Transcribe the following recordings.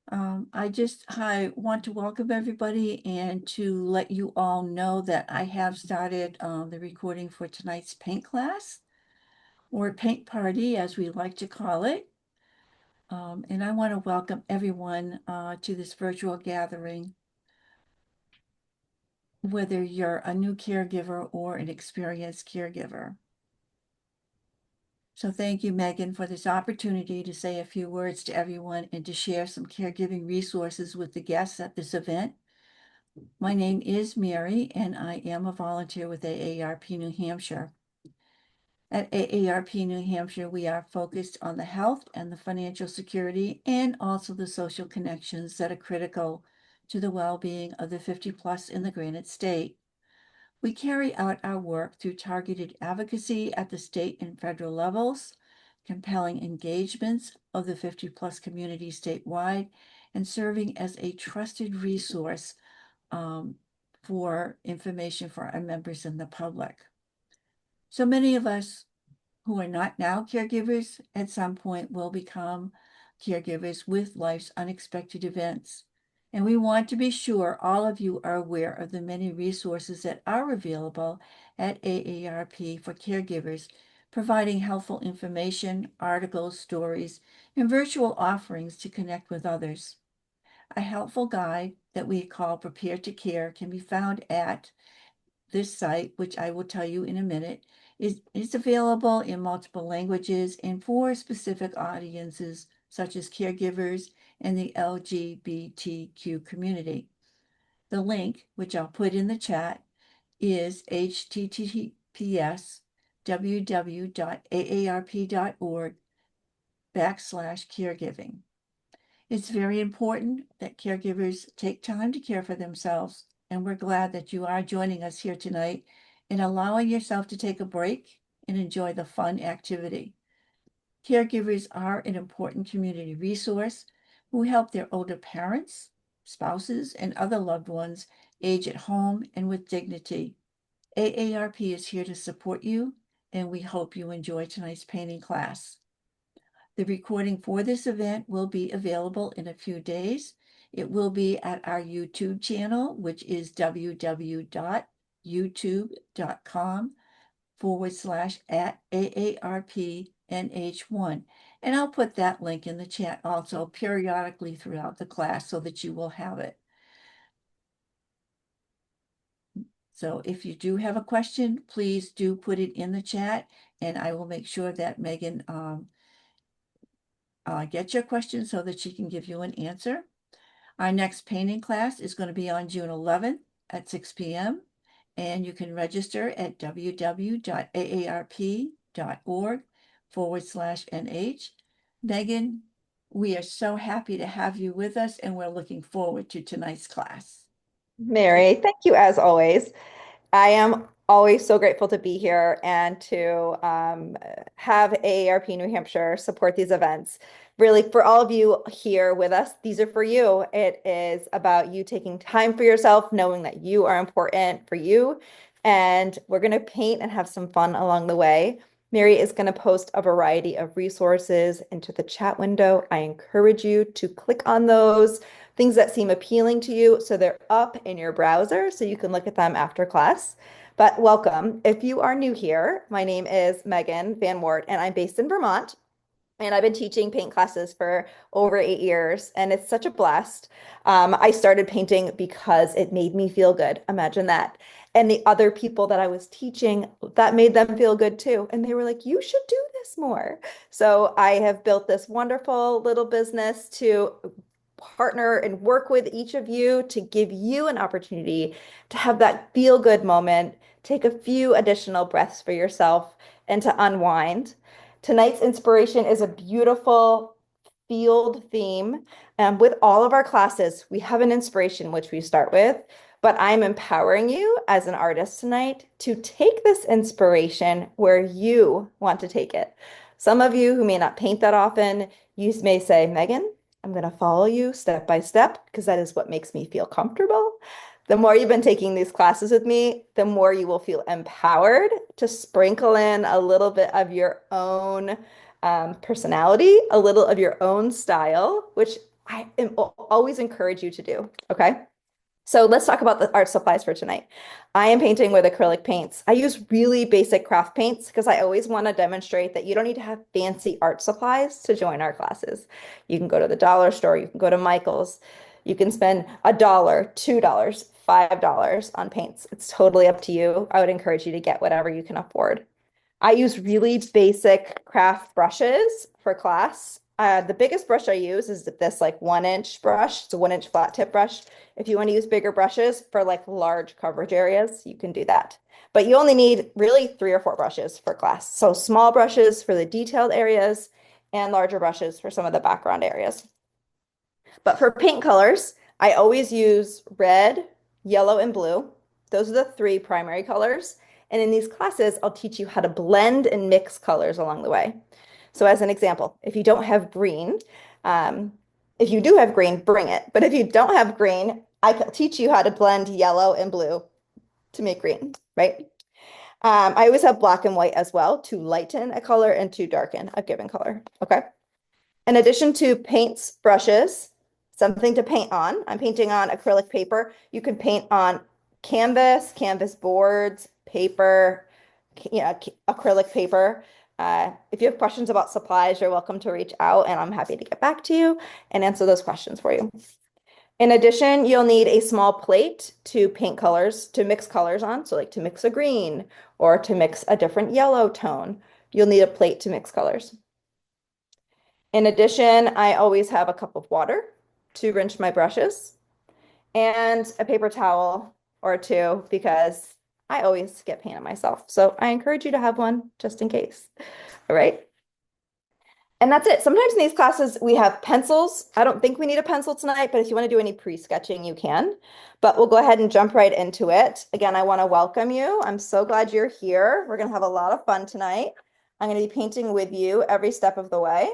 I want to welcome everybody and to let you all know that I have started the recording for tonight's paint class or paint party, as we like to call it. And I want to welcome everyone to this virtual gathering, whether you're a new caregiver or an experienced caregiver. So thank you, Megan, for this opportunity to say a few words to everyone and to share some caregiving resources with the guests at this event. My name is Mary, and I am a volunteer with AARP New Hampshire. At AARP New Hampshire, we are focused on the health and the financial security and also the social connections that are critical to the well-being of the 50 plus in the Granite State. We carry out our work through targeted advocacy at the state and federal levels, compelling engagements of the 50 plus community statewide, and serving as a trusted resource for information for our members and the public. So many of us who are not now caregivers at some point will become caregivers with life's unexpected events. And we want to be sure all of you are aware of the many resources that are available at AARP for caregivers, providing helpful information, articles, stories, and virtual offerings to connect with others. A helpful guide that we call Prepare to Care can be found at this site, which I will tell you in a minute, is available in multiple languages and for specific audiences such as caregivers and the LGBTQ community. The link, which I'll put in the chat, is https://www.aarp.org/caregiving. It's very important that caregivers take time to care for themselves, and we're glad that you are joining us here tonight and allowing yourself to take a break and enjoy the fun activity. Caregivers are an important community resource who help their older parents, spouses, and other loved ones age at home and with dignity. AARP is here to support you, and we hope you enjoy tonight's painting class. The recording for this event will be available in a few days. It will be at our YouTube channel, which is www.youtube.com/@AARPNH1. And I'll put that link in the chat also periodically throughout the class so that you will have it. So if you do have a question, please do put it in the chat and I will make sure that Megan get your question so that she can give you an answer. Our next painting class is going to be on June 11th at 6 p.m. And you can register at www.aarp.org/NH. Megan, we are so happy to have you with us and we're looking forward to tonight's class. Mary, thank you as always. I am always so grateful to be here and to have AARP New Hampshire support these events. Really, for all of you here with us, these are for you. It is about you taking time for yourself, knowing that you are important for you. And we're going to paint and have some fun along the way. Mary is going to post a variety of resources into the chat window. I encourage you to click on those things that seem appealing to you so they're up in your browser so you can look at them after class. But welcome. If you are new here, my name is Megan Van Wart and I'm based in Vermont. And I've been teaching paint classes for over 8 years, and it's such a blast. I started painting because it made me feel good. Imagine that. And the other people that I was teaching, that made them feel good too. And they were like, you should do this more. So I have built this wonderful little business to partner and work with each of you to give you an opportunity to have that feel good moment, take a few additional breaths for yourself, and to unwind. Tonight's inspiration is a beautiful field theme. With all of our classes, we have an inspiration which we start with, but I'm empowering you as an artist tonight to take this inspiration where you want to take it. Some of you who may not paint that often, you may say, Megan, I'm going to follow you step by step because that is what makes me feel comfortable. The more you've been taking these classes with me, the more you will feel empowered to sprinkle in a little bit of your own personality, a little of your own style, which always encourage you to do. Okay. So let's talk about the art supplies for tonight. I am painting with acrylic paints. I use really basic craft paints because I always want to demonstrate that you don't need to have fancy art supplies to join our classes. You can go to the dollar store, you can go to Michael's, you can spend $1, $2, $5 on paints. It's totally up to you. I would encourage you to get whatever you can afford. I use really basic craft brushes for class. The biggest brush I use is this like 1-inch brush. It's a 1-inch flat tip brush. If you want to use bigger brushes for like large coverage areas, you can do that. But you only need really 3 or 4 brushes for class. So small brushes for the detailed areas and larger brushes for some of the background areas. But for paint colors, I always use red, yellow, and blue. Those are the 3 primary colors. And in these classes, I'll teach you how to blend and mix colors along the way. So as an example, if you don't have green, if you do have green, bring it. But if you don't have green, I can teach you how to blend yellow and blue to make green, right? I always have black and white as well to lighten a color and to darken a given color, okay? In addition to paints, brushes, something to paint on. I'm painting on acrylic paper. You can paint on canvas, canvas boards, paper, acrylic paper. If you have questions about supplies, you're welcome to reach out and I'm happy to get back to you and answer those questions for you. In addition, you'll need a small plate to paint colors, to mix colors on. So like to mix a green or to mix a different yellow tone, you'll need a plate to mix colors. In addition, I always have a cup of water to rinse my brushes and a paper towel or 2 because I always get paint on myself. So I encourage you to have one just in case. All right. And that's it. Sometimes in these classes, we have pencils. I don't think we need a pencil tonight, but if you want to do any pre-sketching, you can. But we'll go ahead and jump right into it. Again, I want to welcome you. I'm so glad you're here. We're going to have a lot of fun tonight. I'm going to be painting with you every step of the way.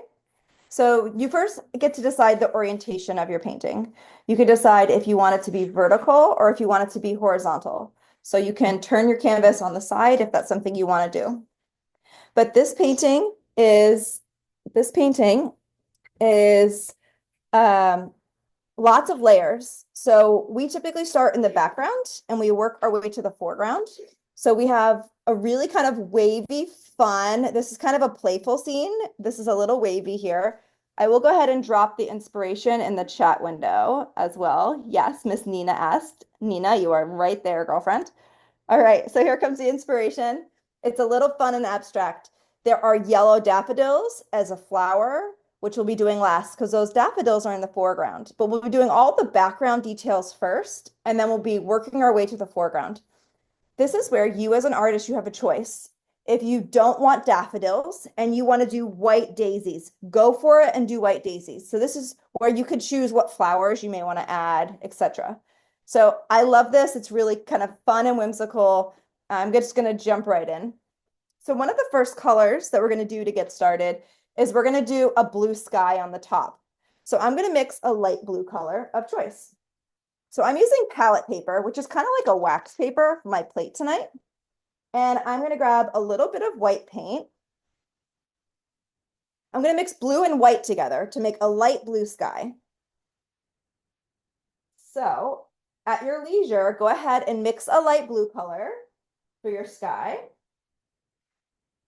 So you first get to decide the orientation of your painting. You can decide if you want it to be vertical or if you want it to be horizontal. So you can turn your canvas on the side if that's something you want to do. But this painting is lots of layers. So we typically start in the background and we work our way to the foreground. So we have a really kind of wavy, fun, this is kind of a playful scene. This is a little wavy here. I will go ahead and drop the inspiration in the chat window as well. Yes, Miss Nina asked. Nina, you are right there, girlfriend. All right, so here comes the inspiration. It's a little fun and abstract. There are yellow daffodils as a flower, which we'll be doing last because those daffodils are in the foreground. But we'll be doing all the background details first, and then we'll be working our way to the foreground. This is where you as an artist, you have a choice. If you don't want daffodils and you want to do white daisies, go for it and do white daisies. So this is where you could choose what flowers you may want to add, etc. So I love this. It's really kind of fun and whimsical. I'm just going to jump right in. So one of the first colors that we're going to do to get started is we're going to do a blue sky on the top. So I'm going to mix a light blue color of choice. So I'm using palette paper, which is kind of like a wax paper for my plate tonight. And I'm going to grab a little bit of white paint. I'm going to mix blue and white together to make a light blue sky. So at your leisure, go ahead and mix a light blue color for your sky.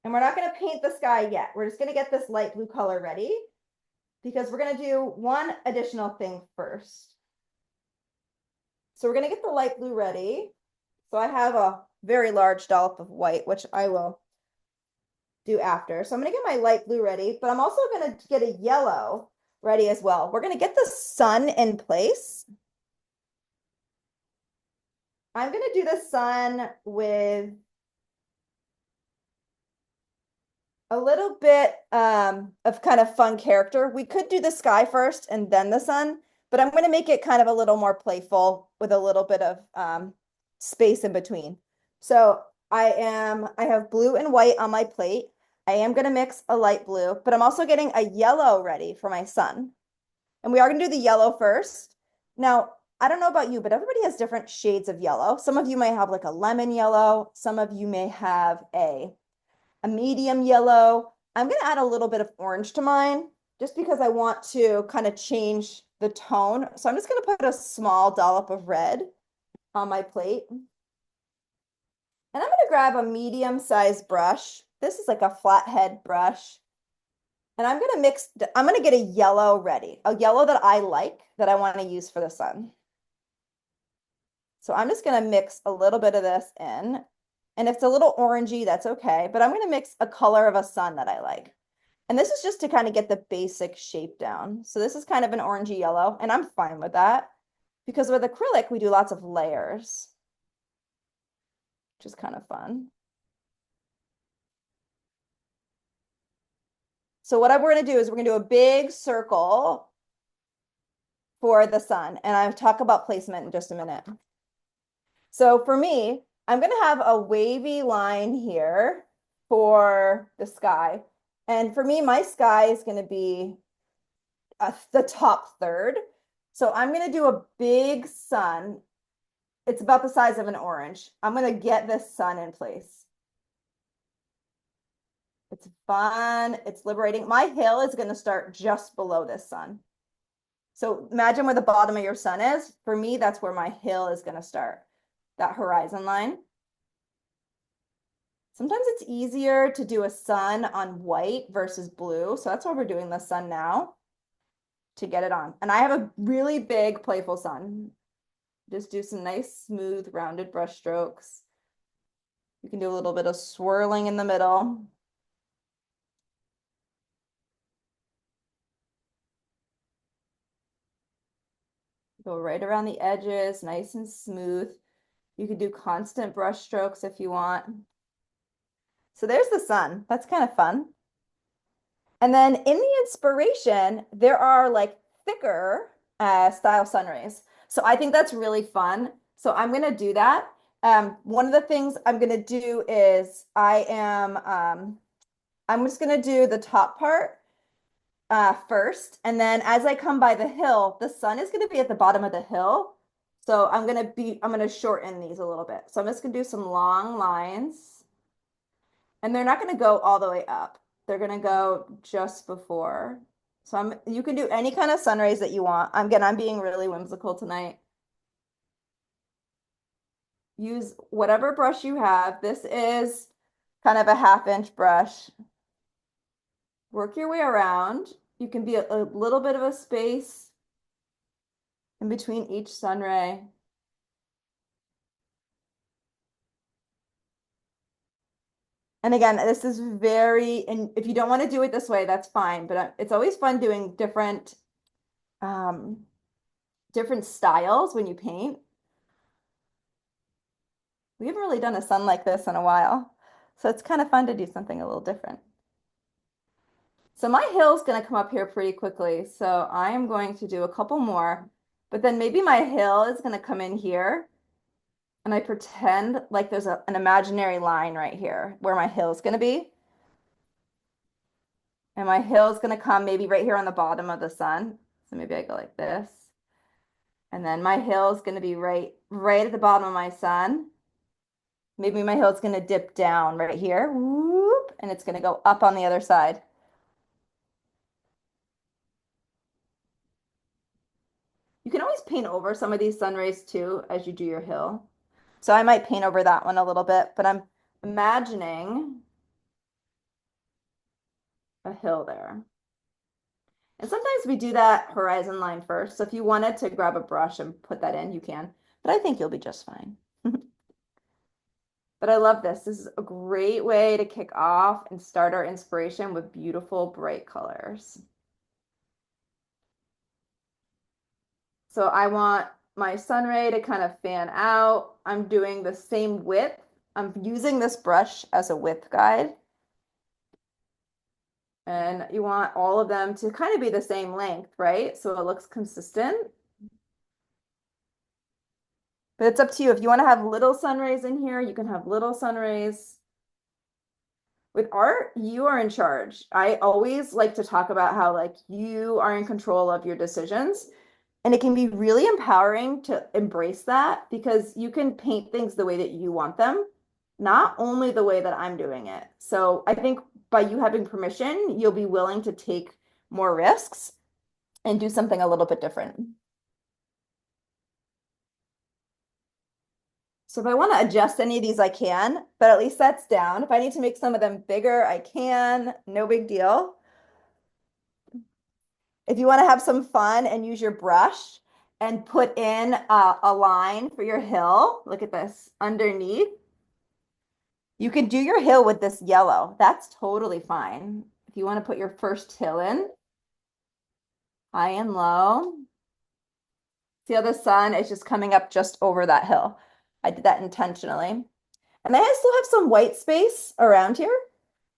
And we're not going to paint the sky yet. We're just going to get this light blue color ready because we're going to do one additional thing first. So we're going to get the light blue ready. So I have a very large dollop of white, which I will do after. So I'm going to get my light blue ready, but I'm also going to get a yellow ready as well. We're going to get the sun in place. I'm going to do the sun with a little bit of kind of fun character. We could do the sky first and then the sun, but I'm going to make it kind of a little more playful with a little bit of space in between. So I have blue and white on my plate. I am going to mix a light blue, but I'm also getting a yellow ready for my sun. And we are going to do the yellow first. Now, I don't know about you, but everybody has different shades of yellow. Some of you may have like a lemon yellow. Some of you may have a medium yellow. I'm going to add a little bit of orange to mine just because I want to kind of change the tone. So I'm just going to put a small dollop of red on my plate. And I'm going to grab a medium-sized brush. This is like a flathead brush. And I'm going to I'm going to get a yellow ready, a yellow that I like, that I want to use for the sun. So I'm just going to mix a little bit of this in. And if it's a little orangey, that's okay. But I'm going to mix a color of a sun that I like. And this is just to kind of get the basic shape down. So this is kind of an orangey yellow, and I'm fine with that because with acrylic, we do lots of layers, which is kind of fun. So what we're going to do is we're going to do a big circle for the sun, and I'll talk about placement in just a minute. So for me, I'm going to have a wavy line here for the sky. And for me, my sky is going to be the top third. So I'm going to do a big sun. It's about the size of an orange. I'm going to get this sun in place. It's fun. It's liberating. My hill is going to start just below this sun. So imagine where the bottom of your sun is. For me, that's where my hill is going to start, that horizon line. Sometimes it's easier to do a sun on white versus blue. So that's why we're doing the sun now, to get it on. And I have a really big playful sun. Just do some nice, smooth, rounded brush strokes. You can do a little bit of swirling in the middle. Go right around the edges, nice and smooth. You can do constant brush strokes if you want. So there's the sun. That's kind of fun. And then in the inspiration, there are like thicker style sun rays. So I think that's really fun. So I'm going to do that. One of the things I'm going to do is I'm just going to do the top part first. And then as I come by the hill, the sun is going to be at the bottom of the hill. So I'm going to shorten these a little bit. So I'm just going to do some long lines. And they're not going to go all the way up. They're going to go just before. So you can do any kind of sun rays that you want. I'm being really whimsical tonight. Use whatever brush you have. This is kind of a 1/2 inch brush. Work your way around. You can be a little bit of a space in between each sun ray. And again, this is and if you don't want to do it this way, that's fine. But it's always fun doing different styles when you paint. We haven't really done a sun like this in a while. So it's kind of fun to do something a little different. So my hill's going to come up here pretty quickly. So I am going to do a couple more, but then maybe my hill is going to come in here. And I pretend like there's an imaginary line right here where my hill is going to be. And my hill is going to come maybe right here on the bottom of the sun. So maybe I go like this. And then my hill is going to be right at the bottom of my sun. Maybe my hill is going to dip down right here. Whoop, and it's going to go up on the other side. You can always paint over some of these sun rays too as you do your hill. So I might paint over that one a little bit, but I'm imagining a hill there. And sometimes we do that horizon line first. So if you wanted to grab a brush and put that in, you can. But I think you'll be just fine. But I love this. This is a great way to kick off and start our inspiration with beautiful, bright colors. So I want my sun ray to kind of fan out. I'm doing the same width. I'm using this brush as a width guide. And you want all of them to kind of be the same length, right? So it looks consistent. But it's up to you. If you want to have little sun rays in here, you can have little sun rays. With art, you are in charge. I always like to talk about how like you are in control of your decisions. And it can be really empowering to embrace that because you can paint things the way that you want them, not only the way that I'm doing it. So I think by you having permission, you'll be willing to take more risks. and do something a little bit different. So if I want to adjust any of these, I can, but at least that's down. If I need to make some of them bigger, I can, no big deal. If you want to have some fun and use your brush and put in a line for your hill, look at this underneath. You can do your hill with this yellow. That's totally fine. If you want to put your first hill in, high and low. See how the sun is just coming up just over that hill. I did that intentionally. And then I still have some white space around here,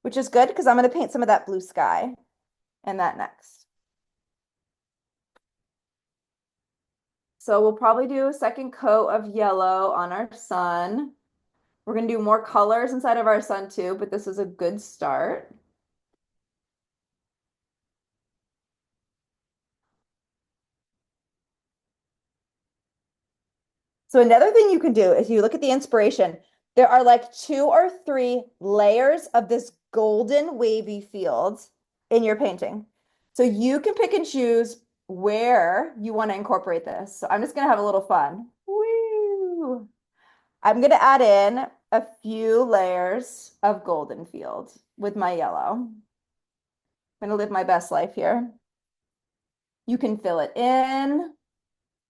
which is good because I'm going to paint some of that blue sky and that next. So we'll probably do a second coat of yellow on our sun. We're going to do more colors inside of our sun too, but this is a good start. So another thing you can do is you look at the inspiration, there are like 2 or 3 layers of this golden wavy field in your painting. So you can pick and choose where you want to incorporate this. So I'm just going to have a little fun. Woo! I'm going to add in a few layers of golden field with my yellow. I'm going to live my best life here. You can fill it in.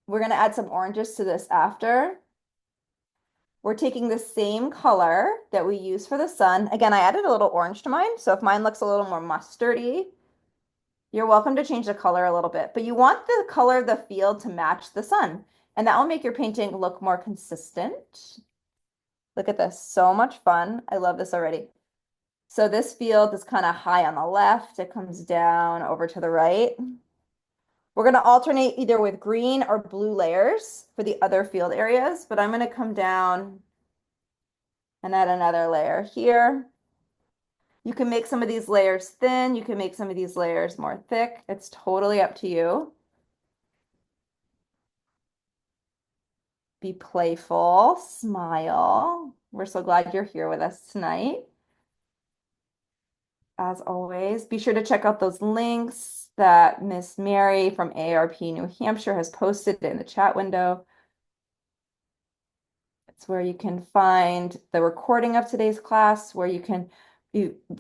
We're going to add some oranges to this after. We're taking the same color that we use for the sun. Again, I added a little orange to mine, so if mine looks a little more mustardy, you're welcome to change the color a little bit, but you want the color of the field to match the sun, and that will make your painting look more consistent. Look at this, so much fun. I love this already. So this field is kind of high on the left. It comes down over to the right. We're going to alternate either with green or blue layers for the other field areas, but I'm going to come down and add another layer here. You can make some of these layers thin. You can make some of these layers more thick. It's totally up to you. Be playful, smile. We're so glad you're here with us tonight. As always, be sure to check out those links that Miss Mary from AARP New Hampshire has posted in the chat window. It's where you can find the recording of today's class, where you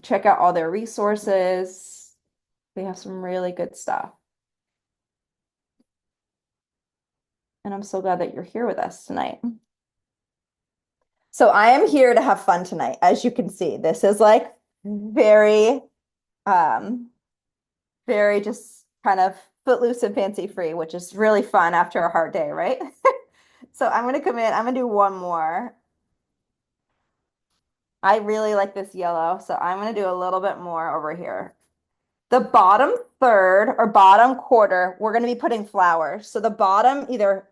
check out all their resources. They have some really good stuff. And I'm so glad that you're here with us tonight. So I am here to have fun tonight. As you can see, this is like very, very just kind of footloose and fancy free, which is really fun after a hard day, right? So I'm gonna come in, I'm gonna do one more. I really like this yellow, so I'm gonna do a little bit more over here. The bottom third or bottom quarter, we're going to be putting flowers. So the bottom either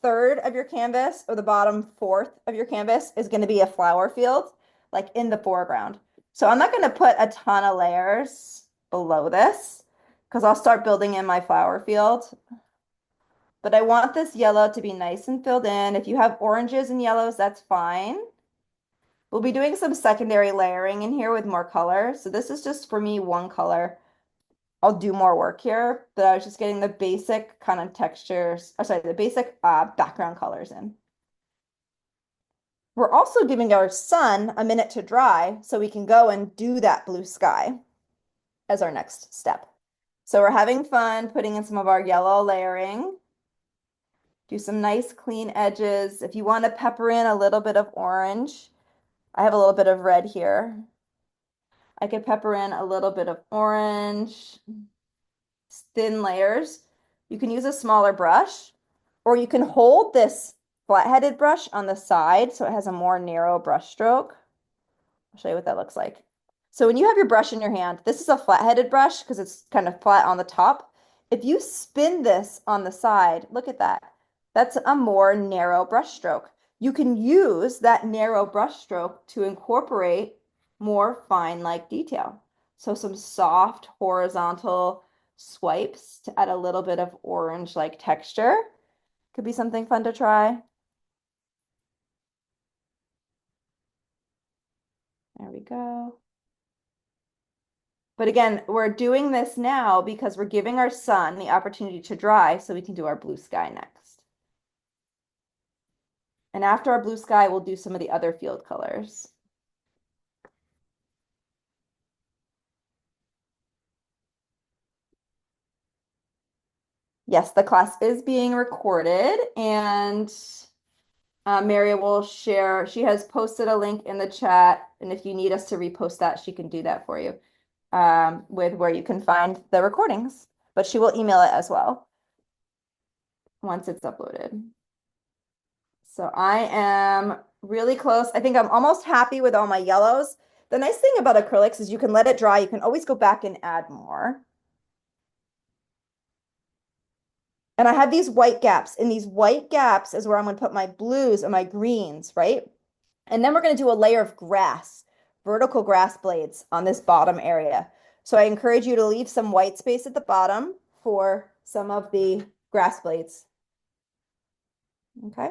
third of your canvas or the bottom fourth of your canvas is going to be a flower field, like in the foreground. So I'm not going to put a ton of layers below this because I'll start building in my flower field. But I want this yellow to be nice and filled in. If you have oranges and yellows, that's fine. We'll be doing some secondary layering in here with more color. So this is just for me one color. I'll do more work here, but I was just getting the basic kind of textures, the basic background colors in. We're also giving our sun a minute to dry so we can go and do that blue sky as our next step. So we're having fun putting in some of our yellow layering. Do some nice clean edges. If you want to pepper in a little bit of orange, I have a little bit of red here. I could pepper in a little bit of orange. Thin layers. You can use a smaller brush, or you can hold this flat-headed brush on the side so it has a more narrow brush stroke. I'll show you what that looks like. So when you have your brush in your hand, this is a flat-headed brush because it's kind of flat on the top. If you spin this on the side, look at that. That's a more narrow brush stroke. You can use that narrow brush stroke to incorporate more fine-like detail. So some soft horizontal swipes to add a little bit of orange-like texture. Could be something fun to try. There we go. But again, we're doing this now because we're giving our sun the opportunity to dry so we can do our blue sky next. And after our blue sky, we'll do some of the other field colors. Yes, the class is being recorded, and Maria will share. She has posted a link in the chat, and if you need us to repost that, she can do that for you with where you can find the recordings, but she will email it as well once it's uploaded. So I am really close. I think I'm almost happy with all my yellows. The nice thing about acrylics is you can let it dry. You can always go back and add more. And I have these white gaps. And these white gaps is where I'm going to put my blues and my greens, right? And then we're going to do a layer of grass, vertical grass blades on this bottom area. So I encourage you to leave some white space at the bottom for some of the grass blades. Okay.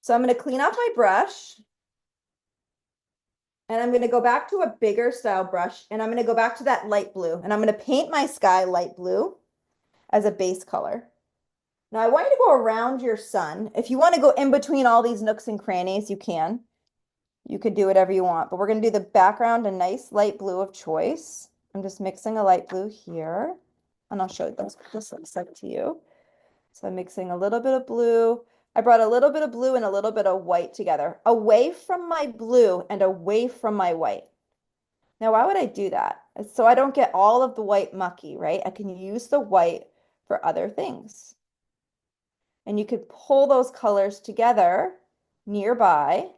So I'm going to clean off my brush. And I'm going to go back to a bigger style brush, and I'm going to go back to that light blue, and I'm going to paint my sky light blue as a base color. Now I want you to go around your sun. If you want to go in between all these nooks and crannies, you can. You could do whatever you want, but we're going to do the background a nice light blue of choice. I'm just mixing a light blue here, and I'll show you what this looks like to you. So I'm mixing a little bit of blue. I brought a little bit of blue and a little bit of white together, away from my blue and away from my white. Now, why would I do that? So I don't get all of the white mucky, right? I can use the white for other things. And you could pull those colors together nearby.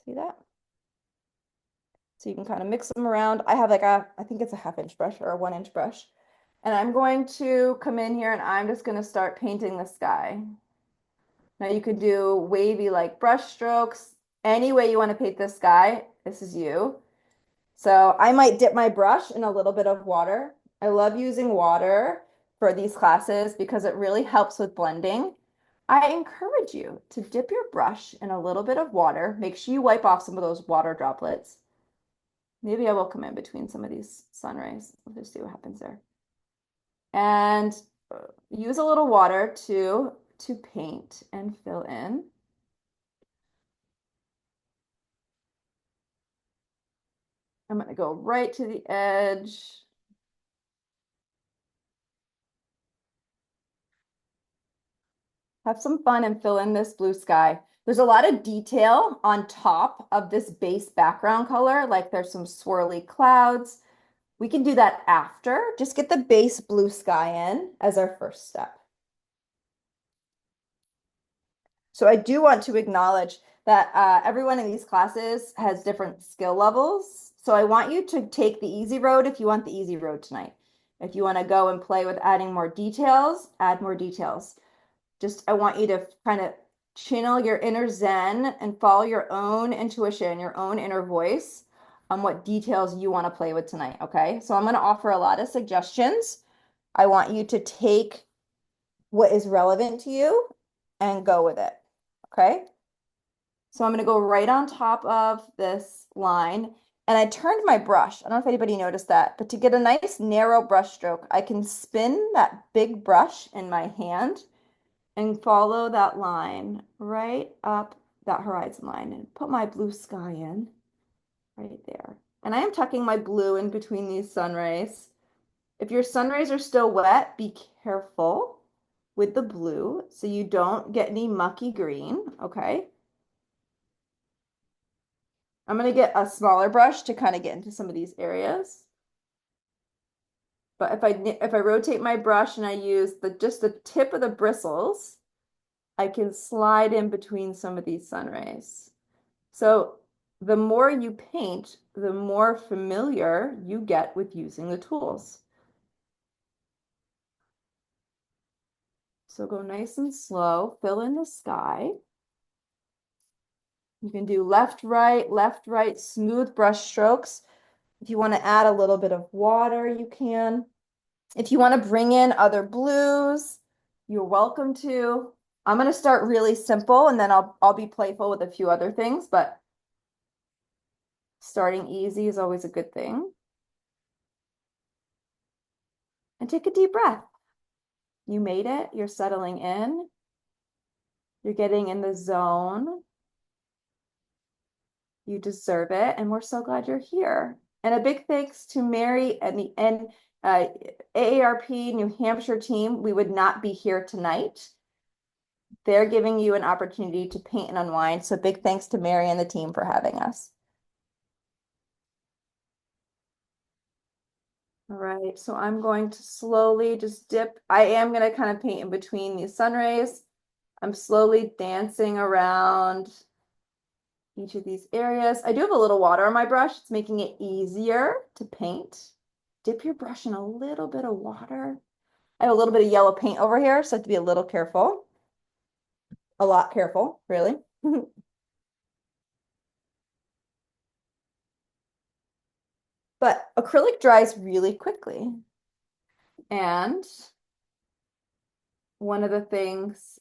See that? So you can kind of mix them around. I have like I think it's a 1/2 inch brush or a 1 inch brush. And I'm going to come in here and I'm just going to start painting the sky. Now you could do wavy like brush strokes. Any way you want to paint the sky, this is you. So I might dip my brush in a little bit of water. I love using water for these classes because it really helps with blending. I encourage you to dip your brush in a little bit of water. Make sure you wipe off some of those water droplets. Maybe I will come in between some of these sunrays. We'll just see what happens there. And use a little water to paint and fill in. I'm going to go right to the edge. Have some fun and fill in this blue sky. There's a lot of detail on top of this base background color, like there's some swirly clouds. We can do that after. Just get the base blue sky in as our first step. So I do want to acknowledge that everyone in these classes has different skill levels. So I want you to take the easy road if you want the easy road tonight. If you want to go and play with adding more details, add more details. Just I want you to kind of channel your inner Zen and follow your own intuition, your own inner voice on what details you want to play with tonight, okay? So I'm going to offer a lot of suggestions. I want you to take what is relevant to you and go with it, okay? So I'm going to go right on top of this line. And I turned my brush. I don't know if anybody noticed that, but to get a nice narrow brush stroke, I can spin that big brush in my hand and follow that line right up that horizon line and put my blue sky in right there. And I am tucking my blue in between these sun rays. If your sun rays are still wet, be careful with the blue so you don't get any mucky green, okay? I'm going to get a smaller brush to kind of get into some of these areas. But if I rotate my brush and I use just the tip of the bristles, I can slide in between some of these sun rays. So the more you paint, the more familiar you get with using the tools. So go nice and slow, fill in the sky. You can do left, right, smooth brush strokes. If you want to add a little bit of water, you can. If you want to bring in other blues, you're welcome to. I'm going to start really simple and then I'll be playful with a few other things, but starting easy is always a good thing. And take a deep breath. You made it. You're settling in. You're getting in the zone. You deserve it. And we're so glad you're here. And a big thanks to Mary and the AARP New Hampshire team. We would not be here tonight. They're giving you an opportunity to paint and unwind. So big thanks to Mary and the team for having us. All right, so I'm going to slowly just dip. I am going to kind of paint in between these sun rays. I'm slowly dancing around each of these areas. I do have a little water on my brush. It's making it easier to paint. Dip your brush in a little bit of water. I have a little bit of yellow paint over here, so I have to be a little careful. A lot careful, really. But acrylic dries really quickly. And one of the things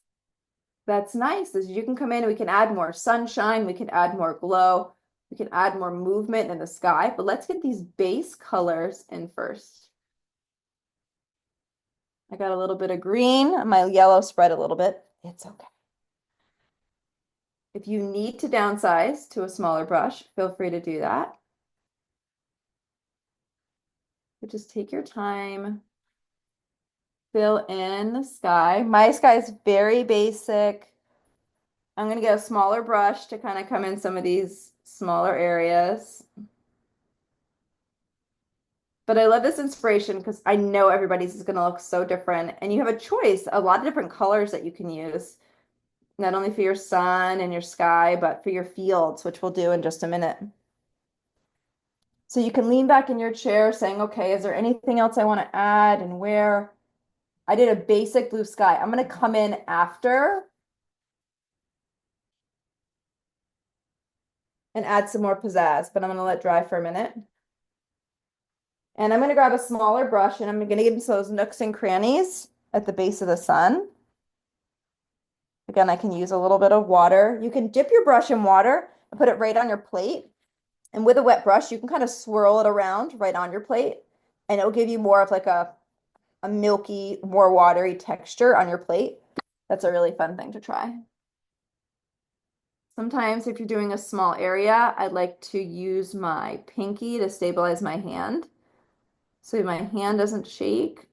that's nice is you can come in and we can add more sunshine, we can add more glow, we can add more movement in the sky, but let's get these base colors in first. I got a little bit of green, my yellow spread a little bit. It's okay. If you need to downsize to a smaller brush, feel free to do that. But just take your time, fill in the sky. My sky is very basic. I'm going to get a smaller brush to kind of come in some of these smaller areas. But I love this inspiration because I know everybody's is going to look so different. And you have a choice, a lot of different colors that you can use, not only for your sun and your sky, but for your fields, which we'll do in just a minute. So you can lean back in your chair saying, okay, is there anything else I want to add and where? I did a basic blue sky. I'm going to come in after and add some more pizzazz, but I'm going to let dry for a minute. And I'm going to grab a smaller brush and I'm going to get into those nooks and crannies at the base of the sun. Again, I can use a little bit of water. You can dip your brush in water and put it right on your plate. And with a wet brush, you can kind of swirl it around right on your plate. And it'll give you more of like a milky, more watery texture on your plate. That's a really fun thing to try. Sometimes if you're doing a small area, I'd like to use my pinky to stabilize my hand so my hand doesn't shake.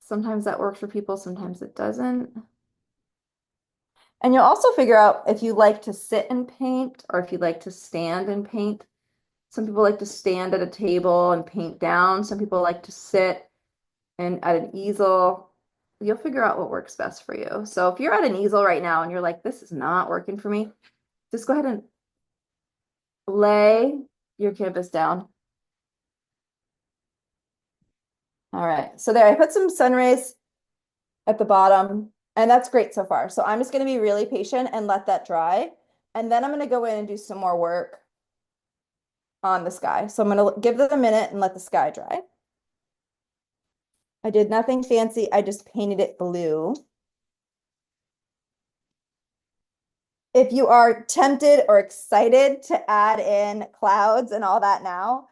Sometimes that works for people, sometimes it doesn't. And you'll also figure out if you like to sit and paint or if you like to stand and paint. Some people like to stand at a table and paint down. Some people like to sit and at an easel. You'll figure out what works best for you. So if you're at an easel right now and you're like, this is not working for me, just go ahead and lay your canvas down. All right, so there, I put some sun rays at the bottom, and that's great so far. So I'm just gonna be really patient and let that dry. And then I'm gonna go in and do some more work on the sky. So I'm gonna give it a minute and let the sky dry. I did nothing fancy, I just painted it blue. If you are tempted or excited to add in clouds and all that now,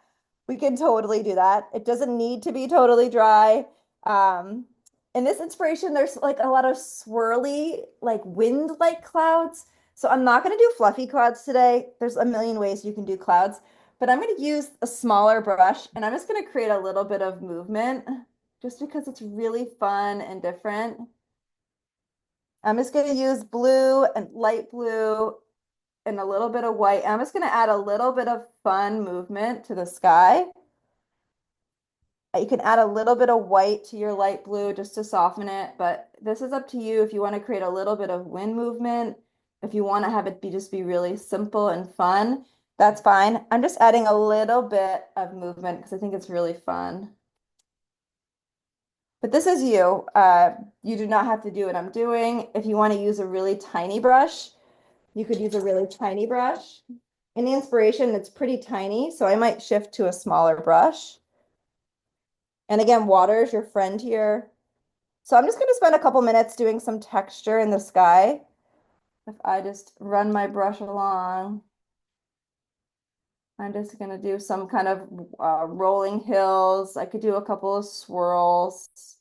we can totally do that. It doesn't need to be totally dry. In this inspiration, there's like a lot of swirly, like wind-like clouds. So I'm not going to do fluffy clouds today. There's a million ways you can do clouds, but I'm going to use a smaller brush and I'm just going to create a little bit of movement just because it's really fun and different. I'm just going to use blue and light blue and a little bit of white. I'm just going to add a little bit of fun movement to the sky. You can add a little bit of white to your light blue just to soften it, but this is up to you if you want to create a little bit of wind movement. If you want to have it just be really simple and fun, that's fine. I'm just adding a little bit of movement because I think it's really fun. But this is you. You do not have to do what I'm doing. If you want to use a really tiny brush, you could use a really tiny brush. In the inspiration, it's pretty tiny, so I might shift to a smaller brush. And again, water is your friend here. So I'm just going to spend a couple minutes doing some texture in the sky. If I just run my brush along, I'm just going to do some kind of rolling hills. I could do a couple of swirls.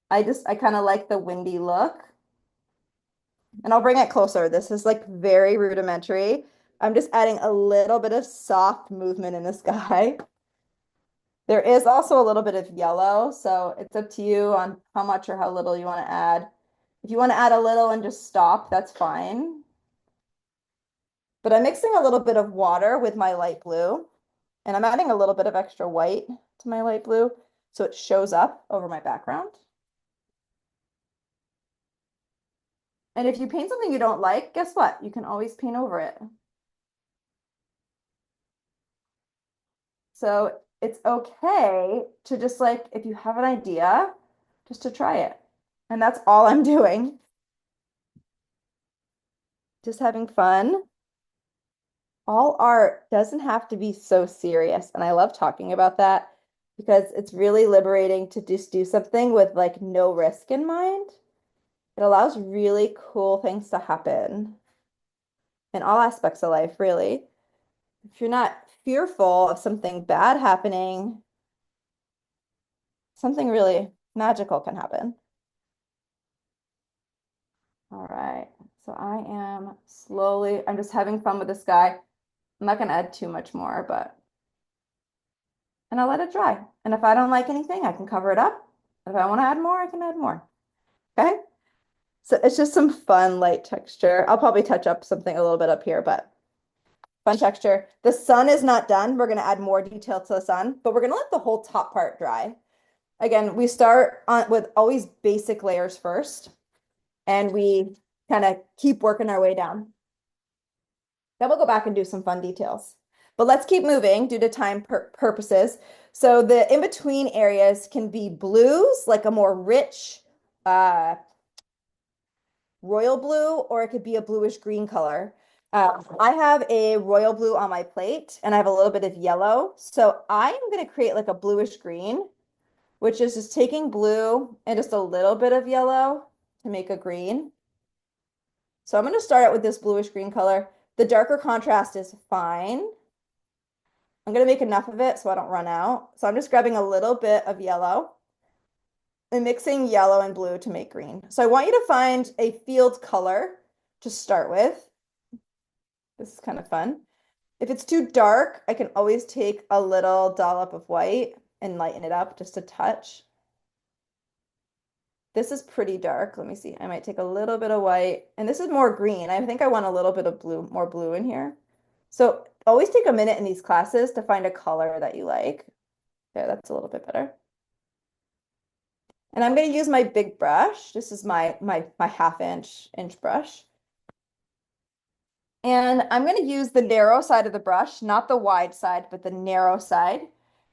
I kind of like the windy look. And I'll bring it closer. This is like very rudimentary. I'm just adding a little bit of soft movement in the sky. There is also a little bit of yellow, so it's up to you on how much or how little you want to add. If you want to add a little and just stop, that's fine. But I'm mixing a little bit of water with my light blue, and I'm adding a little bit of extra white to my light blue so it shows up over my background. And if you paint something you don't like, guess what? You can always paint over it. So it's okay to just like, if you have an idea, just to try it. And that's all I'm doing. Just having fun. All art doesn't have to be so serious. And I love talking about that because it's really liberating to just do something with like no risk in mind. It allows really cool things to happen in all aspects of life, really. If you're not fearful of something bad happening, something really magical can happen. All right. So I am slowly, I'm just having fun with this guy. I'm not going to add too much more, and I'll let it dry. And if I don't like anything, I can cover it up. If I want to add more, I can add more. Okay. So it's just some fun light texture. I'll probably touch up something a little bit up here, but fun texture. The sun is not done. We're going to add more detail to the sun, but we're going to let the whole top part dry. Again, we start on with always basic layers first, and we kind of keep working our way down. Then we'll go back and do some fun details. But let's keep moving due to time purposes. So the in-between areas can be blues, like a more rich uh, royal blue, or it could be a bluish green color. I have a royal blue on my plate and I have a little bit of yellow. So I am going to create like a bluish green, which is just taking blue and just a little bit of yellow to make a green. So I'm going to start out with this bluish green color. The darker contrast is fine. I'm going to make enough of it so I don't run out. So I'm just grabbing a little bit of yellow and mixing yellow and blue to make green. So I want you to find a field color to start with. This is kind of fun. If it's too dark, I can always take a little dollop of white and lighten it up just a touch. This is pretty dark. Let me see. I might take a little bit of white, and this is more green. I think I want a little bit of blue, more blue in here. So always take a minute in these classes to find a color that you like. Okay, that's a little bit better. And I'm going to use my big brush. This is my half inch brush. And I'm going to use the narrow side of the brush, not the wide side, but the narrow side.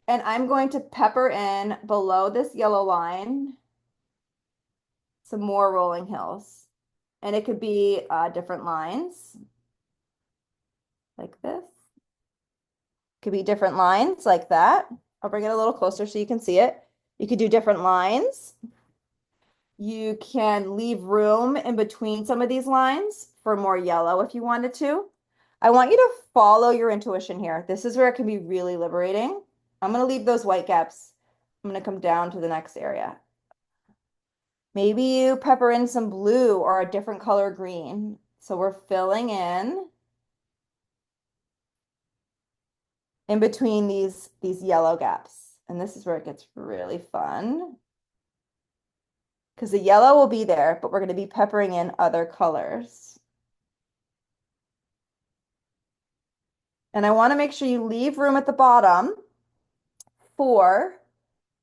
And I'm going to pepper in below this yellow line some more rolling hills. And it could be different lines like this. Could be different lines like that. I'll bring it a little closer so you can see it. You could do different lines. You can leave room in between some of these lines for more yellow if you wanted to. I want you to follow your intuition here. This is where it can be really liberating. I'm going to leave those white gaps. I'm going to come down to the next area. Maybe you pepper in some blue or a different color green. So we're filling in between these yellow gaps. And this is where it gets really fun. Because the yellow will be there, but we're going to be peppering in other colors. And I want to make sure you leave room at the bottom for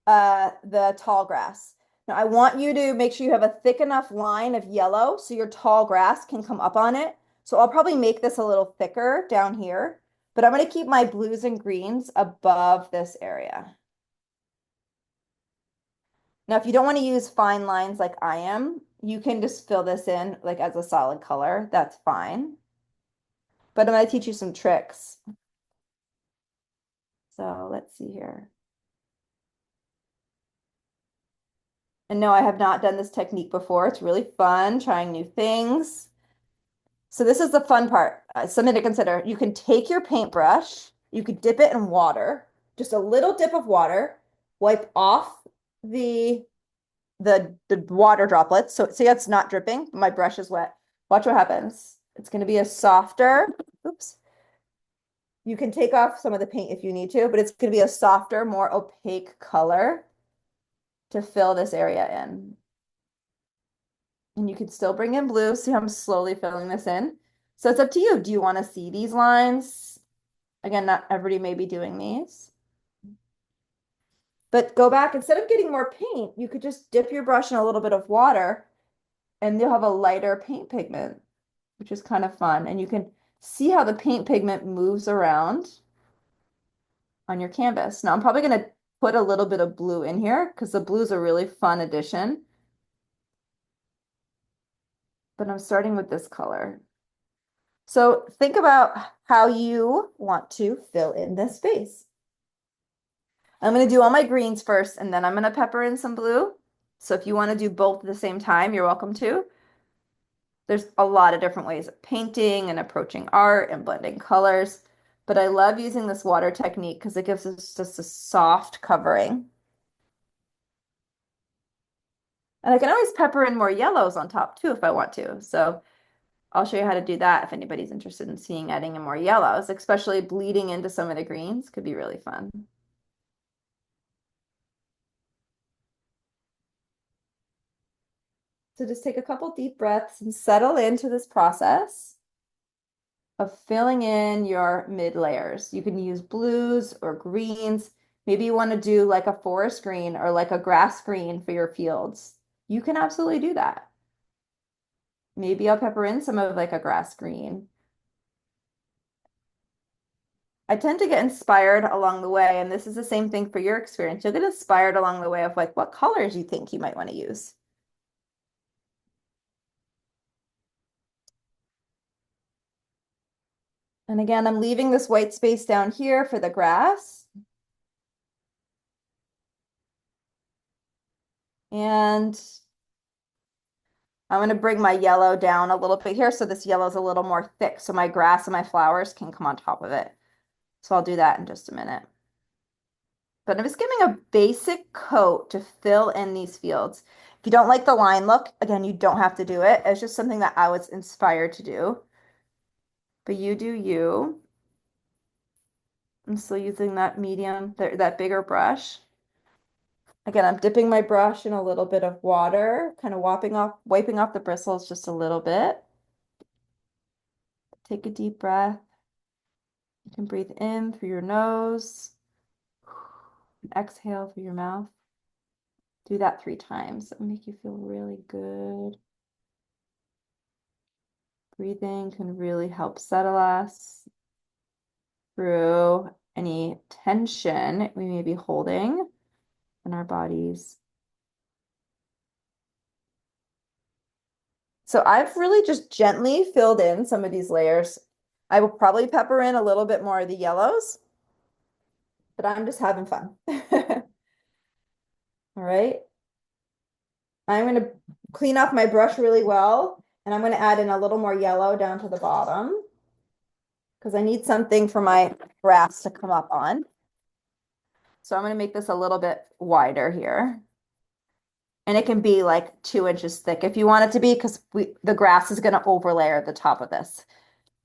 the tall grass. Now I want you to make sure you have a thick enough line of yellow so your tall grass can come up on it. So I'll probably make this a little thicker down here, but I'm going to keep my blues and greens above this area. Now, if you don't want to use fine lines like I am, you can just fill this in like as a solid color. That's fine. But I'm going to teach you some tricks. So let's see here. And no, I have not done this technique before. It's really fun trying new things. So this is the fun part, something to consider. You can take your paintbrush, you could dip it in water, just a little dip of water, wipe off the the water droplets. So see, it's not dripping. My brush is wet. Watch what happens. It's going to be a softer, oops. You can take off some of the paint if you need to, but it's going to be a softer, more opaque color to fill this area in. And you can still bring in blue. See how I'm slowly filling this in? So it's up to you. Do you want to see these lines? Again, not everybody may be doing these. But go back, instead of getting more paint, you could just dip your brush in a little bit of water and you'll have a lighter paint pigment, which is kind of fun. And you can see how the paint pigment moves around on your canvas. Now I'm probably going to put a little bit of blue in here because the blue is a really fun addition. But I'm starting with this color. So think about how you want to fill in this space. I'm going to do all my greens first, and then I'm going to pepper in some blue. So if you want to do both at the same time, you're welcome to. There's a lot of different ways of painting and approaching art and blending colors, but I love using this water technique because it gives us just a soft covering. And I can always pepper in more yellows on top too if I want to. So I'll show you how to do that if anybody's interested in seeing adding in more yellows, especially bleeding into some of the greens could be really fun. So just take a couple deep breaths and settle into this process of filling in your mid layers. You can use blues or greens. Maybe you want to do like a forest green or like a grass green for your fields. You can absolutely do that. Maybe I'll pepper in some of like a grass green. I tend to get inspired along the way, and this is the same thing for your experience. You'll get inspired along the way of like what colors you think you might want to use. And again, I'm leaving this white space down here for the grass. And I'm going to bring my yellow down a little bit here so this yellow is a little more thick so my grass and my flowers can come on top of it. So I'll do that in just a minute. But I'm just giving a basic coat to fill in these fields. If you don't like the line look, again, you don't have to do it. It's just something that I was inspired to do. But you do you. I'm still using that medium, that bigger brush. Again, I'm dipping my brush in a little bit of water, kind of wiping off the bristles just a little bit. Take a deep breath. You can breathe in through your nose and exhale through your mouth. Do that 3 times. It'll make you feel really good. Breathing can really help settle us through any tension we may be holding in our bodies. So I've really just gently filled in some of these layers. I will probably pepper in a little bit more of the yellows, but I'm just having fun. All right. I'm going to clean off my brush really well, and I'm going to add in a little more yellow down to the bottom because I need something for my grass to come up on. So I'm going to make this a little bit wider here. And it can be like 2 inches thick if you want it to be, because the grass is going to overlay at the top of this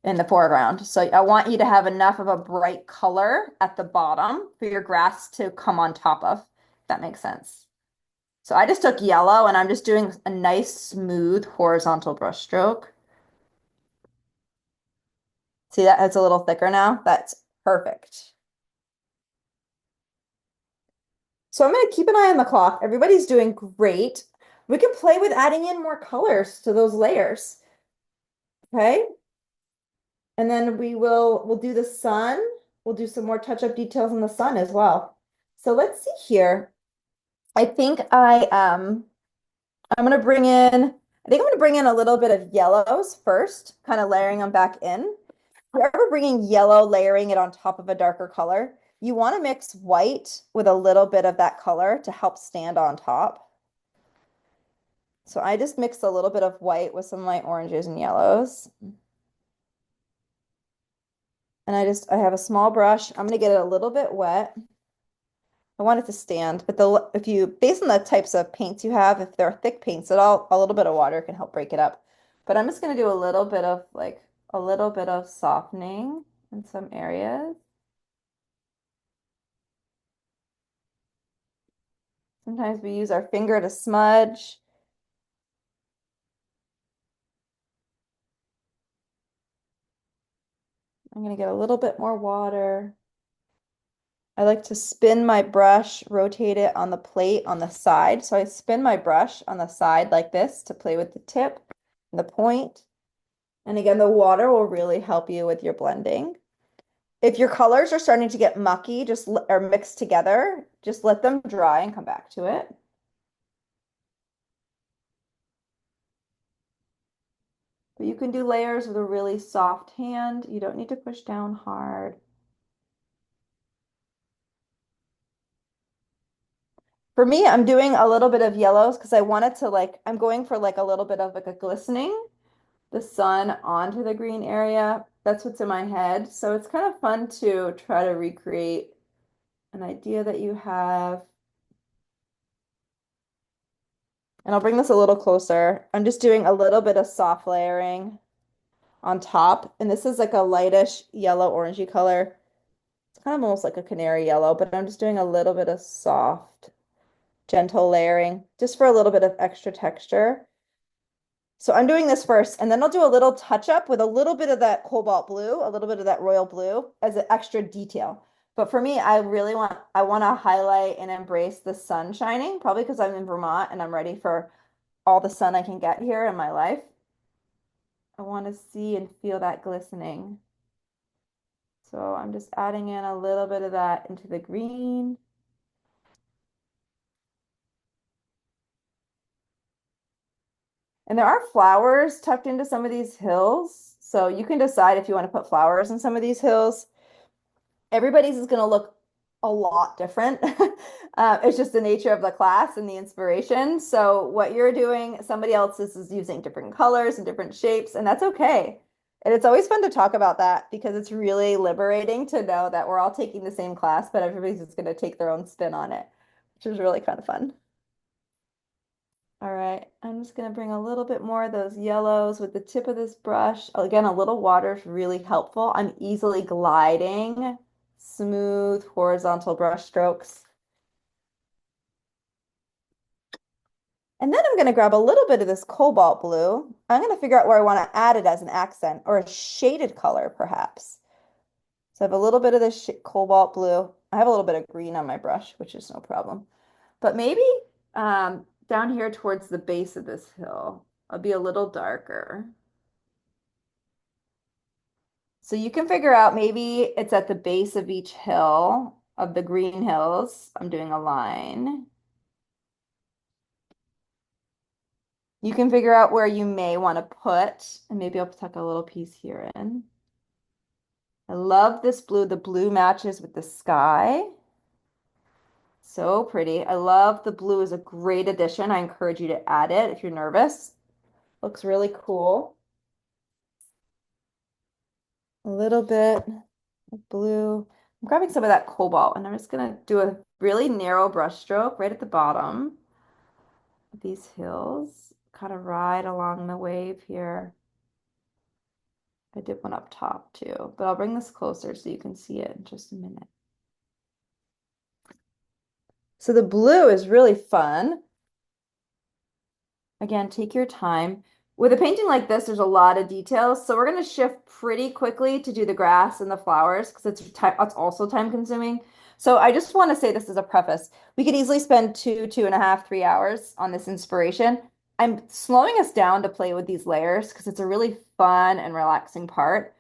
in the foreground. So I want you to have enough of a bright color at the bottom for your grass to come on top of, if that makes sense. So I just took yellow and I'm just doing a nice smooth horizontal brush stroke. See that it's a little thicker now? That's perfect. So I'm going to keep an eye on the clock. Everybody's doing great. We can play with adding in more colors to those layers. Okay. And then we'll do the sun. We'll do some more touch-up details in the sun as well. So let's see here. I think I'm gonna bring in, a little bit of yellows first, kind of layering them back in. If you're ever bringing yellow, layering it on top of a darker color, you want to mix white with a little bit of that color to help stand on top. So I just mixed a little bit of white with some light oranges and yellows. And I have a small brush. I'm gonna get it a little bit wet. I want it to stand, but if you, based on the types of paints you have, if they're thick paints at all, a little bit of water can help break it up. But I'm just gonna do a little bit of a little bit of softening in some areas. Sometimes we use our finger to smudge. I'm gonna get a little bit more water. I like to spin my brush, rotate it on the plate on the side. So I spin my brush on the side like this to play with the tip and the point. And again, the water will really help you with your blending. If your colors are starting to get mucky, or mixed together, just let them dry and come back to it. But you can do layers with a really soft hand. You don't need to push down hard. For me, I'm doing a little bit of yellows because I wanted to I'm going for a little bit of a glistening, the sun onto the green area. That's what's in my head. So it's kind of fun to try to recreate an idea that you have. And I'll bring this a little closer. I'm just doing a little bit of soft layering on top. And this is like a lightish yellow orangey color. It's kind of almost like a canary yellow, but I'm just doing a little bit of soft, gentle layering just for a little bit of extra texture. So I'm doing this first, and then I'll do a little touch up with a little bit of that cobalt blue, a little bit of that royal blue as an extra detail. But for me, I want to highlight and embrace the sun shining, probably because I'm in Vermont and I'm ready for all the sun I can get here in my life. I want to see and feel that glistening. So I'm just adding in a little bit of that into the green. And there are flowers tucked into some of these hills. So you can decide if you want to put flowers in some of these hills. Everybody's is going to look a lot different. It's just the nature of the class and the inspiration. So what you're doing, somebody else is using different colors and different shapes, and that's okay. And it's always fun to talk about that because it's really liberating to know that we're all taking the same class, but everybody's just going to take their own spin on it, which is really kind of fun. All right, I'm just going to bring a little bit more of those yellows with the tip of this brush. Again, a little water is really helpful. I'm easily gliding smooth horizontal brush strokes. And then I'm going to grab a little bit of this cobalt blue. I'm going to figure out where I want to add it as an accent or a shaded color, perhaps. So I have a little bit of this cobalt blue. I have a little bit of green on my brush, which is no problem. But maybe down here towards the base of this hill, I'll be a little darker. So you can figure out maybe it's at the base of each hill of the green hills. I'm doing a line. You can figure out where you may want to put, and maybe I'll tuck a little piece here in. I love this blue. The blue matches with the sky. So pretty. I love the blue is a great addition. I encourage you to add it if you're nervous. Looks really cool. A little bit of blue. I'm grabbing some of that cobalt and I'm just gonna do a really narrow brush stroke right at the bottom of these hills. Kind of ride along the wave here. I did one up top too, but I'll bring this closer so you can see it in just a minute. So the blue is really fun. Again, take your time. With a painting like this, there's a lot of details. So we're going to shift pretty quickly to do the grass and the flowers because it's also time consuming. So I just want to say this as a preface. We could easily spend 2.5, 3 hours on this inspiration. I'm slowing us down to play with these layers because it's a really fun and relaxing part.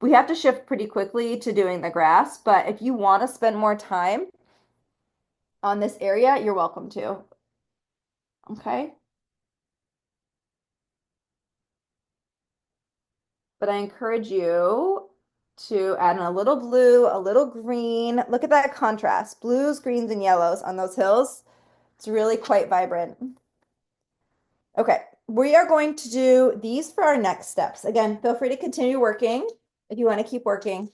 We have to shift pretty quickly to doing the grass, but if you want to spend more time on this area, you're welcome to. Okay. But I encourage you to add in a little blue, a little green. Look at that contrast, blues, greens, and yellows on those hills. It's really quite vibrant. Okay, we are going to do these for our next steps. Again, feel free to continue working if you want to keep working.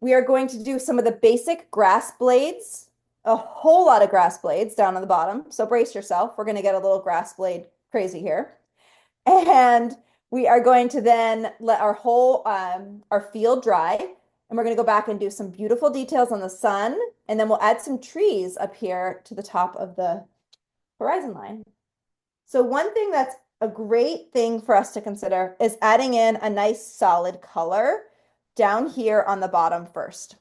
We are going to do some of the basic grass blades, a whole lot of grass blades down on the bottom. So brace yourself. We're going to get a little grass blade crazy here. And we are going to then let our whole our field dry. And we're going to go back and do some beautiful details on the sun. And then we'll add some trees up here to the top of the horizon line. So one thing that's a great thing for us to consider is adding in a nice solid color down here on the bottom first.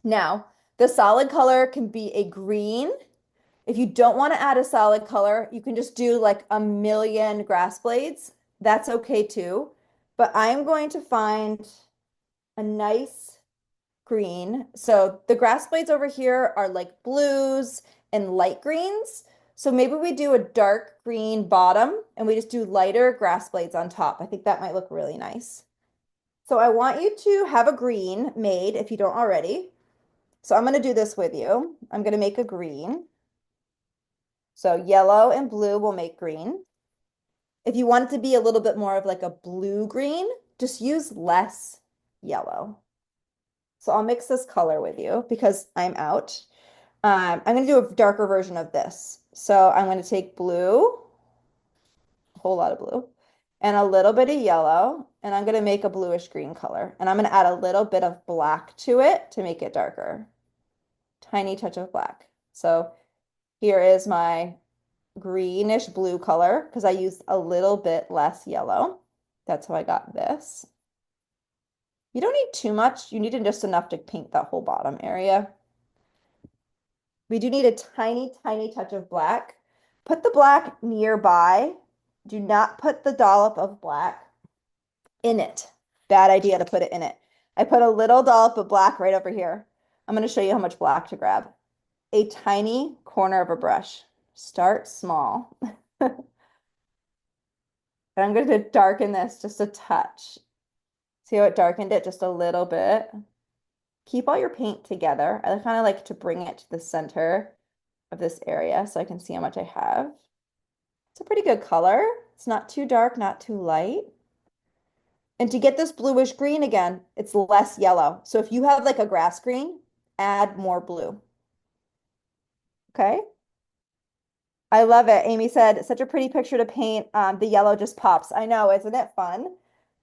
Now, the solid color can be a green. If you don't want to add a solid color, you can just do like a million grass blades. That's okay too. But I'm going to find a nice green. So the grass blades over here are like blues and light greens. So maybe we do a dark green bottom and we just do lighter grass blades on top. I think that might look really nice. So I want you to have a green made if you don't already. So I'm going to do this with you. I'm going to make a green. So yellow and blue will make green. If you want it to be a little bit more of like a blue green, just use less yellow. So I'll mix this color with you because I'm out. I'm going to do a darker version of this. So I'm going to take blue, a whole lot of blue, and a little bit of yellow, and I'm going to make a bluish green color. And I'm going to add a little bit of black to it to make it darker. Tiny touch of black. So here is my greenish blue color because I used a little bit less yellow. That's how I got this. You don't need too much. You need just enough to paint that whole bottom area. We do need a tiny, tiny touch of black. Put the black nearby. Do not put the dollop of black in it. Bad idea to put it in it. I put a little dollop of black right over here. I'm going to show you how much black to grab. A tiny corner of a brush. Start small. And I'm going to darken this just a touch. See how it darkened it just a little bit? Keep all your paint together. I kind of like to bring it to the center of this area so I can see how much I have. It's a pretty good color. It's not too dark, not too light. And to get this bluish green again, it's less yellow. So if you have like a grass green, add more blue. Okay? I love it. Amy said, such a pretty picture to paint. The yellow just pops. I know, isn't it fun?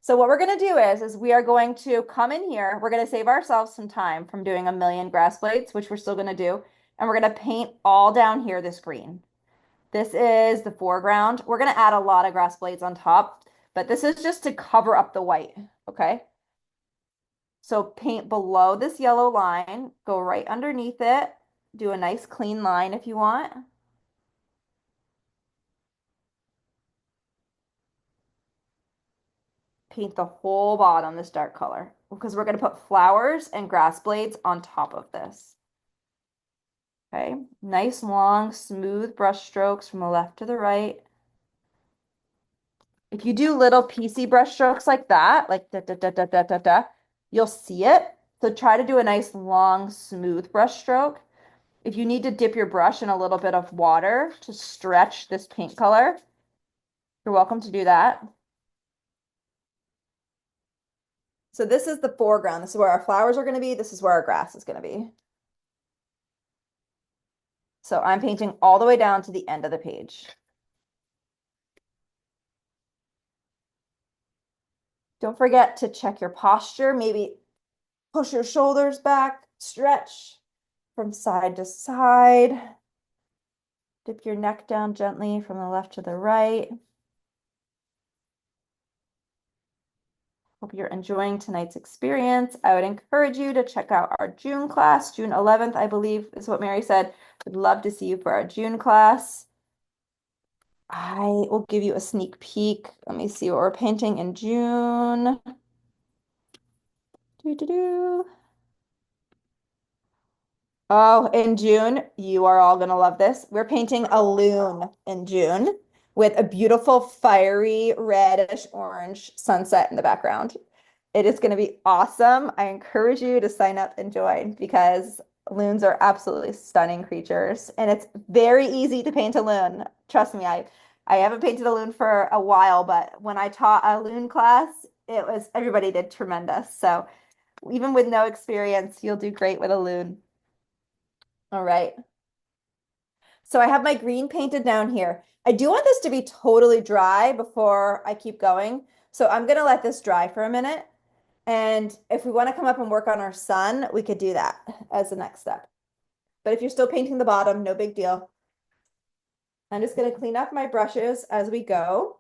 So what we're going to do is we are going to come in here. We're going to save ourselves some time from doing a million grass blades, which we're still going to do. And we're going to paint all down here this green. This is the foreground. We're going to add a lot of grass blades on top, but this is just to cover up the white, okay? So paint below this yellow line, go right underneath it, do a nice clean line if you want. Paint the whole bottom this dark color because we're going to put flowers and grass blades on top of this. Okay, nice long smooth brush strokes from the left to the right. If you do little piecey brush strokes like that, like da da da da da da da, you'll see it. So try to do a nice long smooth brush stroke. If you need to dip your brush in a little bit of water to stretch this paint color, you're welcome to do that. So this is the foreground. This is where our flowers are going to be. This is where our grass is going to be. So I'm painting all the way down to the end of the page. Don't forget to check your posture. Maybe push your shoulders back, stretch from side to side. Dip your neck down gently from the left to the right. Hope you're enjoying tonight's experience. I would encourage you to check out our June class. June 11th, I believe, is what Mary said. Would love to see you for our June class. I will give you a sneak peek. Let me see what we're painting in June. Doo -doo -doo. Oh, in June, you are all going to love this. We're painting a loon in June with a beautiful fiery reddish orange sunset in the background. It is going to be awesome. I encourage you to sign up and join because loons are absolutely stunning creatures and it's very easy to paint a loon. Trust me, I haven't painted a loon for a while, but when I taught a loon class, everybody did tremendous. So even with no experience, you'll do great with a loon. All right. So I have my green painted down here. I do want this to be totally dry before I keep going. So I'm gonna let this dry for a minute. And if we want to come up and work on our sun, we could do that as the next step. But if you're still painting the bottom, no big deal. I'm just going to clean up my brushes as we go.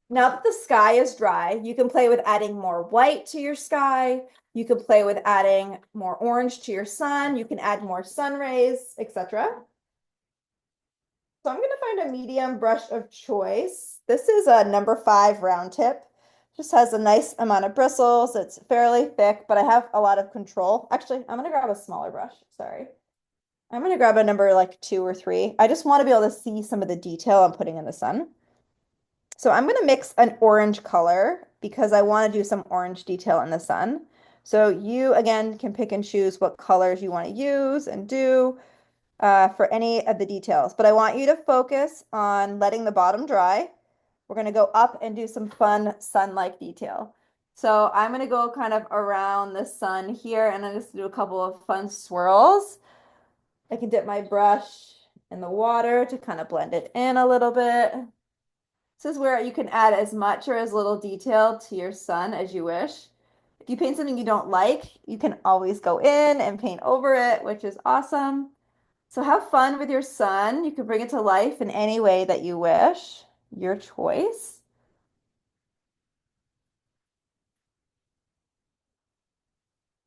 Now that the sky is dry, you can play with adding more white to your sky. You can play with adding more orange to your sun. You can add more sun rays, etc. So I'm going to find a medium brush of choice. This is a number 5 round tip. Just has a nice amount of bristles. It's fairly thick, but I have a lot of control. Actually, I'm going to grab a smaller brush. Sorry. I'm going to grab a number like 2 or 3. I just want to be able to see some of the detail I'm putting in the sun. So I'm going to mix an orange color because I want to do some orange detail in the sun. So you, again, can pick and choose what colors you want to use and do for any of the details. But I want you to focus on letting the bottom dry. We're going to go up and do some fun sun-like detail. So I'm going to go kind of around the sun here and I'm just do a couple of fun swirls. I can dip my brush in the water to kind of blend it in a little bit. This is where you can add as much or as little detail to your sun as you wish. If you paint something you don't like, you can always go in and paint over it, which is awesome. So have fun with your sun. You can bring it to life in any way that you wish, your choice.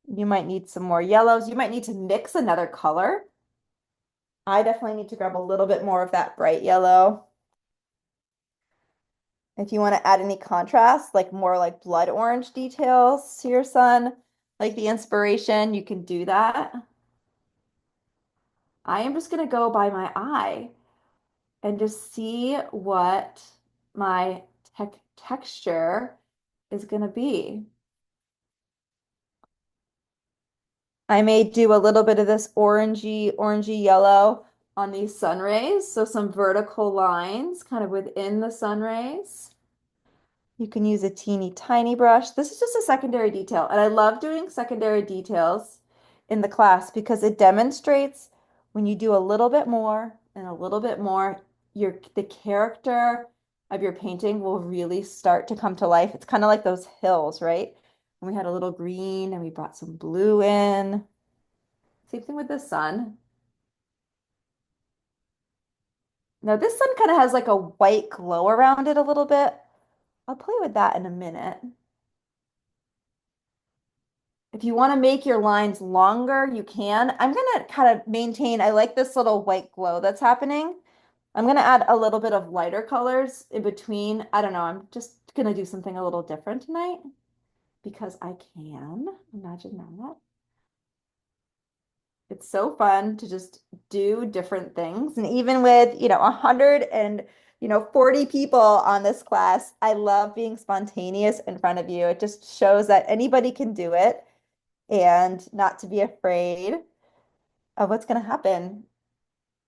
You might need some more yellows. You might need to mix another color. I definitely need to grab a little bit more of that bright yellow. If you want to add any contrast, like more like blood orange details to your sun, like the inspiration, you can do that. I am just going to go by my eye and just see what my texture is going to be. I may do a little bit of this orangey yellow on these sun rays. So some vertical lines kind of within the sun rays. You can use a teeny tiny brush. This is just a secondary detail. And I love doing secondary details in the class because it demonstrates when you do a little bit more and a little bit more, the character of your painting will really start to come to life. It's kind of like those hills, right? And we had a little green and we brought some blue in. Same thing with the sun. Now this sun kind of has like a white glow around it a little bit. I'll play with that in a minute. If you want to make your lines longer, you can. I'm going to kind of maintain, I like this little white glow that's happening. I'm going to add a little bit of lighter colors in between. I don't know. I'm just going to do something a little different tonight because I can. Imagine that. It's so fun to just do different things. And even with, 100 and, 40 people on this class, I love being spontaneous in front of you. It just shows that anybody can do it and not to be afraid of what's going to happen.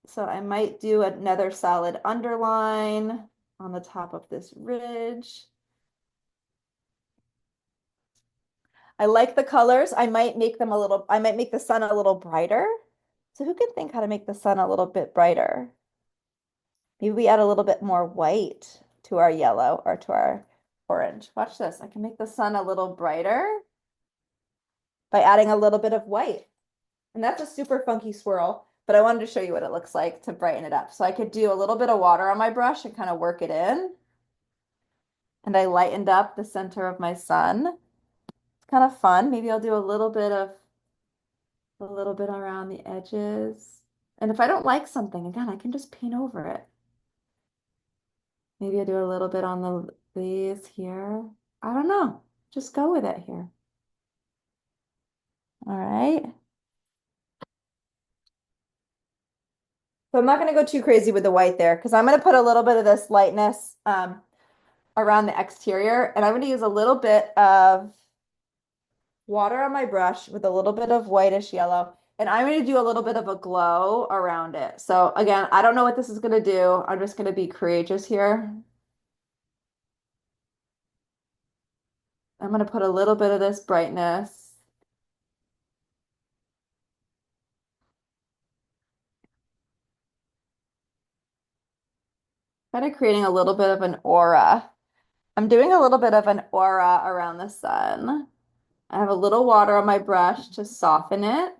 So I might do another solid underline on the top of this ridge. I like the colors. I might make the sun a little brighter. So who can think how to make the sun a little bit brighter? Maybe we add a little bit more white to our yellow or to our orange. Watch this. I can make the sun a little brighter by adding a little bit of white. And that's a super funky swirl, but I wanted to show you what it looks like to brighten it up. So I could do a little bit of water on my brush and kind of work it in. And I lightened up the center of my sun. It's kind of fun. Maybe I'll do a little bit around the edges. And if I don't like something, again, I can just paint over it. Maybe I do a little bit on these here. I don't know. Just go with it here. All right. So I'm not going to go too crazy with the white there because I'm going to put a little bit of this lightness around the exterior. And I'm going to use a little bit of water on my brush with a little bit of whitish yellow. And I'm going to do a little bit of a glow around it. So again, I don't know what this is going to do. I'm just going to be courageous here. I'm going to put a little bit of this brightness. Kind of creating a little bit of an aura. I'm doing a little bit of an aura around the sun. I have a little water on my brush to soften it.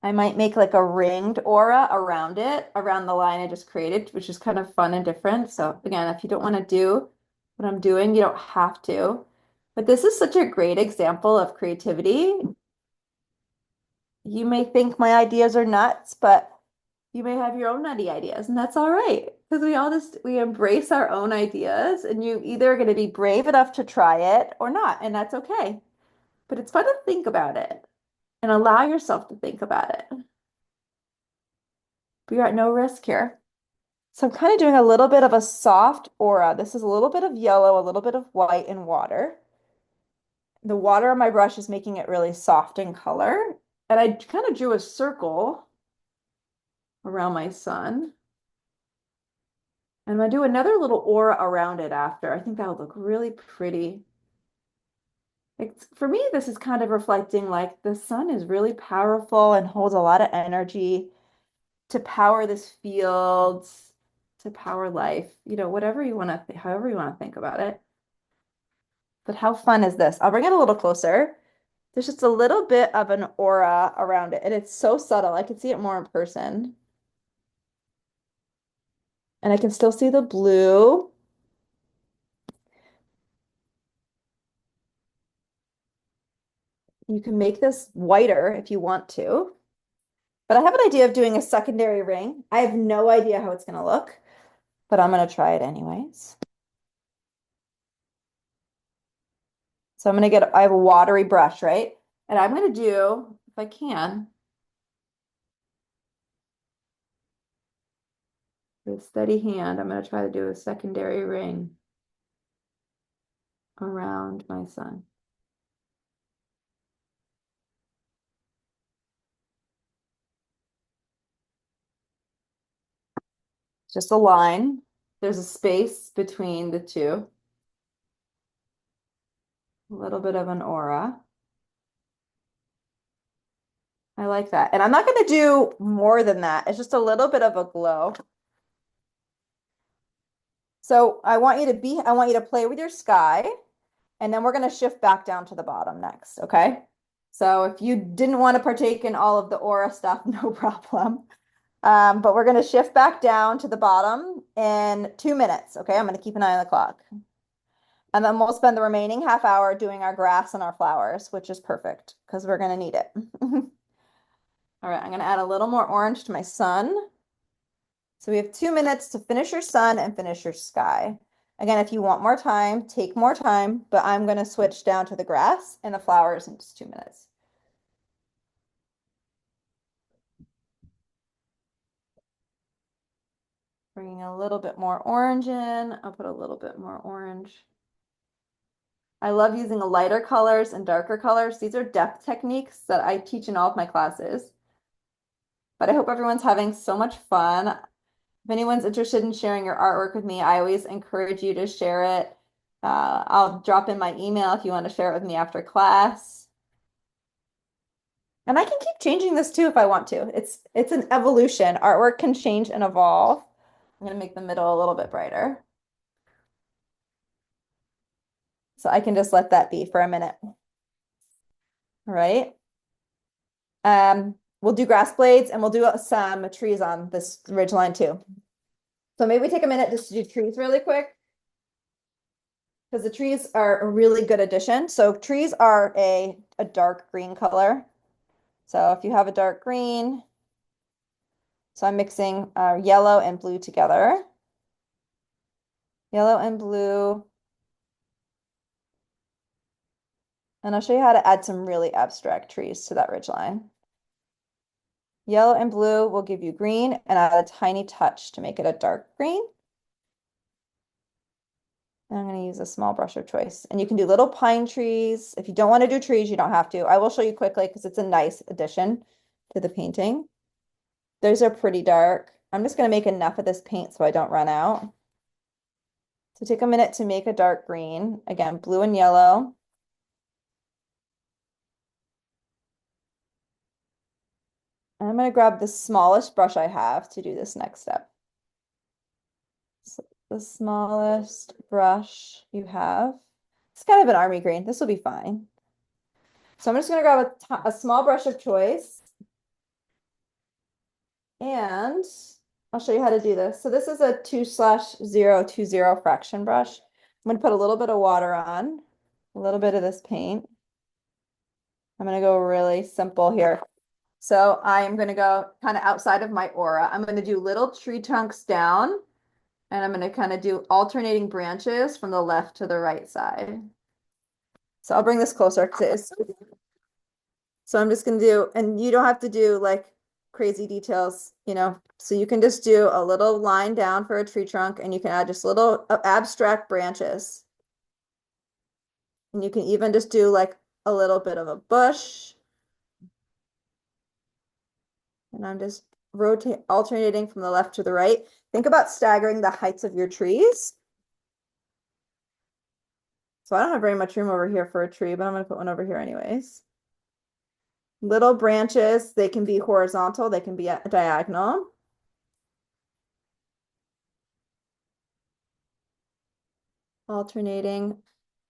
I might make like a ringed aura around it, around the line I just created, which is kind of fun and different. So again, if you don't want to do what I'm doing, you don't have to. But this is such a great example of creativity. You may think my ideas are nuts, but you may have your own nutty ideas, and that's all right. Because we embrace our own ideas, and you either are going to be brave enough to try it or not, and that's okay. But it's fun to think about it and allow yourself to think about it. But you're at no risk here. So I'm kind of doing a little bit of a soft aura. This is a little bit of yellow, a little bit of white and water. The water on my brush is making it really soft in color. And I kind of drew a circle around my sun. And I'm gonna do another little aura around it after. I think that would look really pretty. For me, this is kind of reflecting like the sun is really powerful and holds a lot of energy to power this field, to power life, whatever you want to, however you want to think about it. But how fun is this? I'll bring it a little closer. There's just a little bit of an aura around it, and it's so subtle. I can see it more in person. And I can still see the blue. You can make this whiter if you want to. But I have an idea of doing a secondary ring. I have no idea how it's going to look, but I'm going to try it anyways. So I'm going to I have a watery brush, right? And I'm going to do, if I can, with a steady hand, I'm going to try to do a secondary ring around my sun. Just a line. There's a space between the two. A little bit of an aura. I like that. And I'm not going to do more than that. It's just a little bit of a glow. So I want you to play with your sky, and then we're going to shift back down to the bottom next, okay? So if you didn't want to partake in all of the aura stuff, no problem. But we're going to shift back down to the bottom in 2 minutes, okay? I'm going to keep an eye on the clock. And then we'll spend the remaining half hour doing our grass and our flowers, which is perfect because we're going to need it. All right, I'm going to add a little more orange to my sun. So we have 2 minutes to finish your sun and finish your sky. Again, if you want more time, take more time, but I'm going to switch down to the grass and the flowers in just 2 minutes. Bringing a little bit more orange in. I'll put a little bit more orange. I love using lighter colors and darker colors. These are depth techniques that I teach in all of my classes. But I hope everyone's having so much fun. If anyone's interested in sharing your artwork with me, I always encourage you to share it. I'll drop in my email if you want to share it with me after class. And I can keep changing this too if I want to. It's an evolution. Artwork can change and evolve. I'm going to make the middle a little bit brighter. So I can just let that be for a minute. All right. We'll do grass blades and we'll do some trees on this ridge line too. So maybe we take a minute just to do trees really quick, because the trees are a really good addition. So trees are a dark green color. So if you have a dark green, so I'm mixing yellow and blue together. Yellow and blue. And I'll show you how to add some really abstract trees to that ridge line. Yellow and blue will give you green, and add a tiny touch to make it a dark green. And I'm going to use a small brush of choice. And you can do little pine trees. If you don't want to do trees, you don't have to. I will show you quickly because it's a nice addition to the painting. Those are pretty dark. I'm just going to make enough of this paint so I don't run out. So take a minute to make a dark green. Again, blue and yellow. And I'm going to grab the smallest brush I have to do this next step. So the smallest brush you have. It's kind of an army green. This will be fine. So I'm just going to grab a small brush of choice. And I'll show you how to do this. So this is a 2/020 fraction brush. I'm going to put a little bit of water on, a little bit of this paint. I'm going to go really simple here. So I am going to go kind of outside of my aura. I'm going to do little tree trunks down, and I'm going to kind of do alternating branches from the left to the right side. So I'll bring this closer because it is. So I'm just going to do, and you don't have to do like crazy details, you know, so you can just do a little line down for a tree trunk, and you can add just little abstract branches. And you can even just do like a little bit of a bush. And I'm just alternating from the left to the right. Think about staggering the heights of your trees. So I don't have very much room over here for a tree, but I'm going to put one over here anyways. Little branches, they can be horizontal, they can be diagonal. Alternating.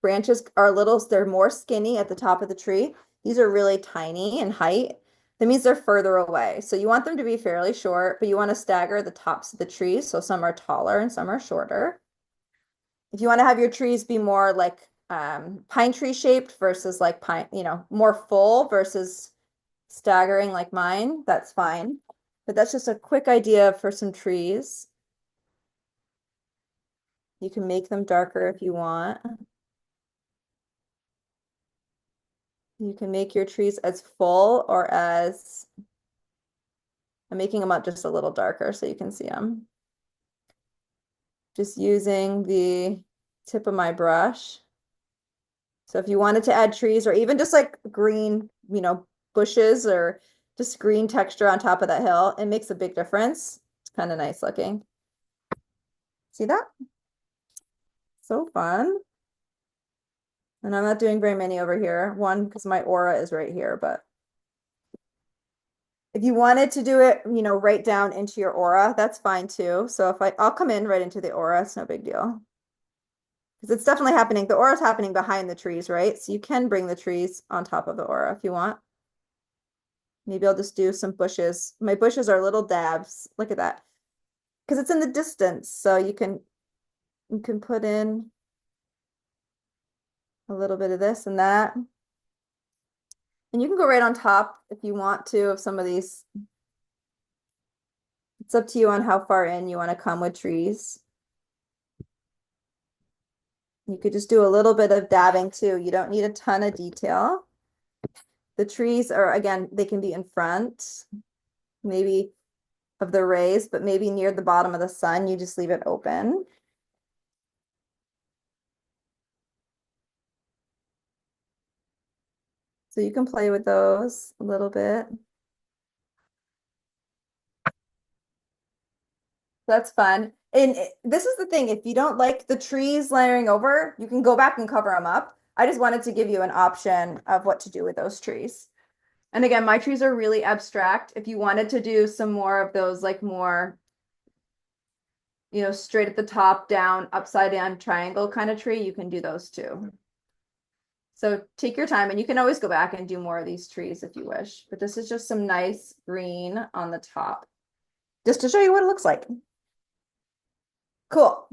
Branches are little, they're more skinny at the top of the tree. These are really tiny in height. That means they're further away. So you want them to be fairly short, but you want to stagger the tops of the trees. So some are taller and some are shorter. If you want to have your trees be more like pine tree shaped versus like pine, you know, more full versus staggering like mine, that's fine. But that's just a quick idea for some trees. You can make them darker if you want. You can make your trees as full or as, I'm making them up just a little darker so you can see them. Just using the tip of my brush. So if you wanted to add trees or even just like green, you know, bushes or just green texture on top of that hill, it makes a big difference. It's kind of nice looking. See that? So fun. And I'm not doing very many over here. One, because my aura is right here, but if you wanted to do it, you know, right down into your aura, that's fine too. So if I'll come in right into the aura, it's no big deal. Because it's definitely happening. The aura is happening behind the trees, right? So you can bring the trees on top of the aura if you want. Maybe I'll just do some bushes. My bushes are little dabs. Look at that. Because it's in the distance. So you can put in a little bit of this and that. And you can go right on top if you want to of some of these. It's up to you on how far in you want to come with trees. You could just do a little bit of dabbing too. You don't need a ton of detail. The trees are, again, they can be in front, maybe of the rays, but maybe near the bottom of the sun, you just leave it open. So you can play with those a little bit. That's fun. And this is the thing, if you don't like the trees layering over, you can go back and cover them up. I just wanted to give you an option of what to do with those trees. And again, my trees are really abstract. If you wanted to do some more of those, like more, you know, straight at the top, down, upside down triangle kind of tree, you can do those too. So take your time, and you can always go back and do more of these trees if you wish. But this is just some nice green on the top, just to show you what it looks like. Cool.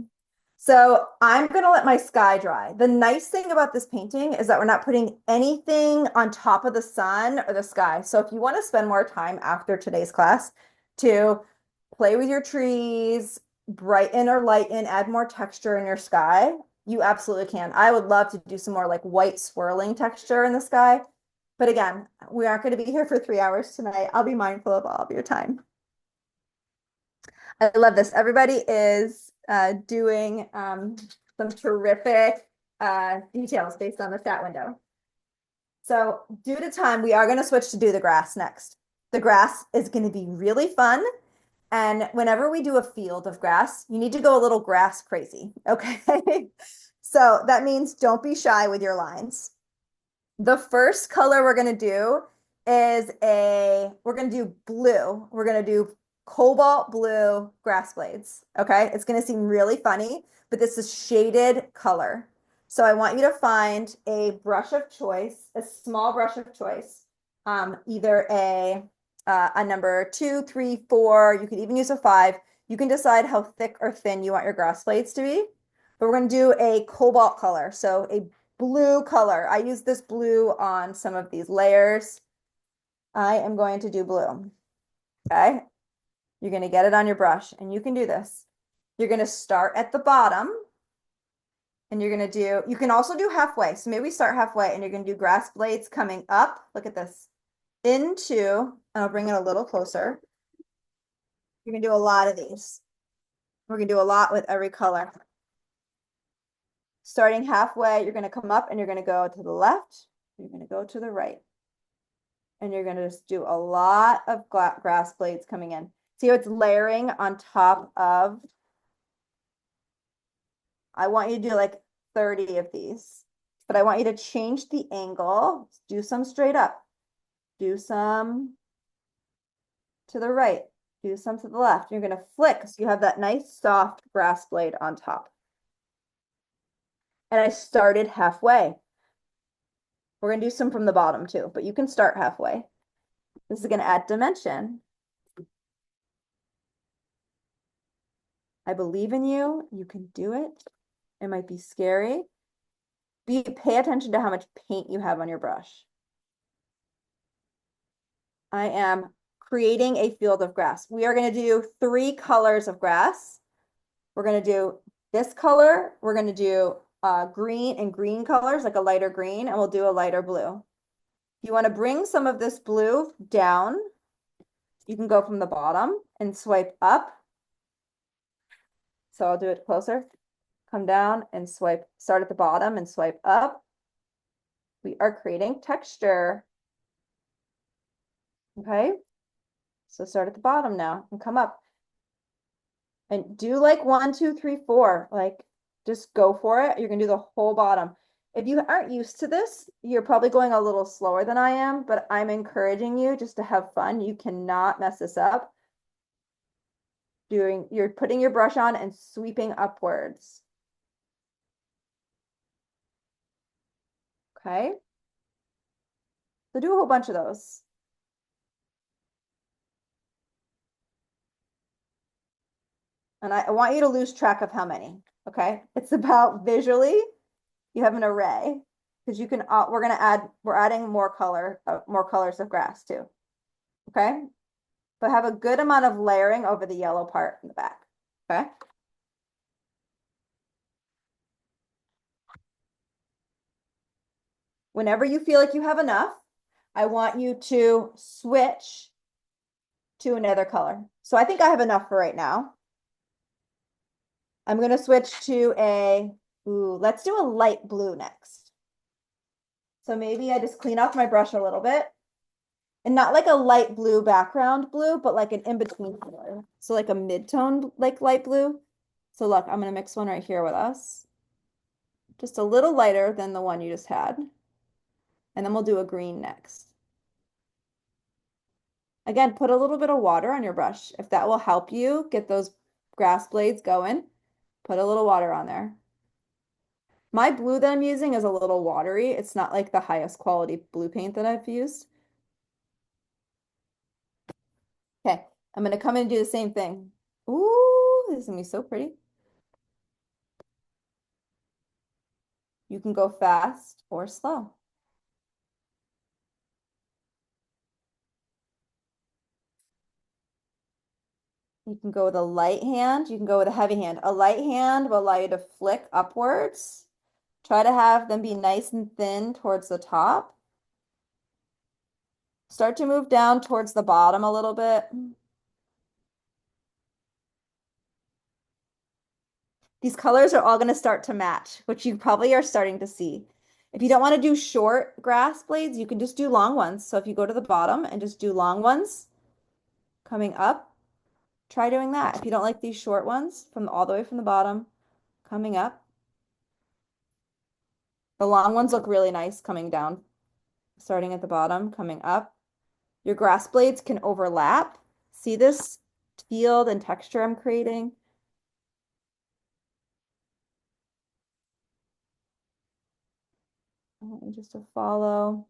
So I'm going to let my sky dry. The nice thing about this painting is that we're not putting anything on top of the sun or the sky. So if you want to spend more time after today's class to play with your trees, brighten or lighten, add more texture in your sky, you absolutely can. I would love to do some more like white swirling texture in the sky. But again, we aren't going to be here for 3 hours tonight. I'll be mindful of all of your time. I love this. Everybody is doing some terrific details based on the chat window. So due to time, we are going to switch to do the grass next. The grass is going to be really fun. And whenever we do a field of grass, you need to go a little grass crazy. Okay. So that means don't be shy with your lines. The first color we're going to do is we're going to do blue. We're going to do cobalt blue grass blades. Okay. It's going to seem really funny, but this is shaded color. So I want you to find a brush of choice, a small brush of choice, either a number 2, 3, 4. You could even use a 5. You can decide how thick or thin you want your grass blades to be. But we're going to do a cobalt color. So a blue color. I use this blue on some of these layers. I am going to do blue. Okay. You're going to get it on your brush and you can do this. You're going to start at the bottom and you're going to do, you can also do halfway. So maybe start halfway and you're going to do grass blades coming up. Look at this. Into, and I'll bring it a little closer. You're going to do a lot of these. We're going to do a lot with every color. Starting halfway, you're going to come up and you're going to go to the left. You're going to go to the right. And you're going to just do a lot of grass blades coming in. See how it's layering on top of, I want you to do like 30 of these, but I want you to change the angle. Do some straight up, do some to the right, do some to the left. You're going to flick so you have that nice soft grass blade on top. And I started halfway. We're going to do some from the bottom too, but you can start halfway. This is going to add dimension. I believe in you. You can do it. It might be scary. Pay attention to how much paint you have on your brush. I am creating a field of grass. We are going to do 3 colors of grass. We're going to do this color. We're going to do green and green colors, like a lighter green, and we'll do a lighter blue. You want to bring some of this blue down. You can go from the bottom and swipe up. So I'll do it closer. Come down and swipe, start at the bottom and swipe up. We are creating texture. Okay. So start at the bottom now and come up. And do like 1, 2, 3, 4. Like just go for it. You're gonna do the whole bottom. If you aren't used to this, you're probably going a little slower than I am, but I'm encouraging you just to have fun. You cannot mess this up. You're putting your brush on and sweeping upwards. Okay. So do a whole bunch of those. And I want you to lose track of how many. Okay. It's about visually, you have an array because you can, we're adding more colors of grass too. Okay. But have a good amount of layering over the yellow part in the back. Okay. Whenever you feel like you have enough, I want you to switch to another color. So I think I have enough for right now. I'm going to switch to let's do a light blue next. So maybe I just clean off my brush a little bit. And not like a light blue background blue, but like an in-between color. So like a mid-tone, like light blue. So look, I'm going to mix one right here with us. Just a little lighter than the one you just had. And then we'll do a green next. Again, put a little bit of water on your brush. If that will help you get those grass blades going, put a little water on there. My blue that I'm using is a little watery. It's not like the highest quality blue paint that I've used. Okay, I'm going to come in and do the same thing. Ooh, this is going to be so pretty. You can go fast or slow. You can go with a light hand. You can go with a heavy hand. A light hand will allow you to flick upwards. Try to have them be nice and thin towards the top. Start to move down towards the bottom a little bit. These colors are all going to start to match, which you probably are starting to see. If you don't want to do short grass blades, you can just do long ones. So if you go to the bottom and just do long ones coming up, try doing that. If you don't like these short ones from all the way from the bottom coming up, the long ones look really nice coming down, starting at the bottom, coming up. Your grass blades can overlap. See this field and texture I'm creating? I want you just to follow.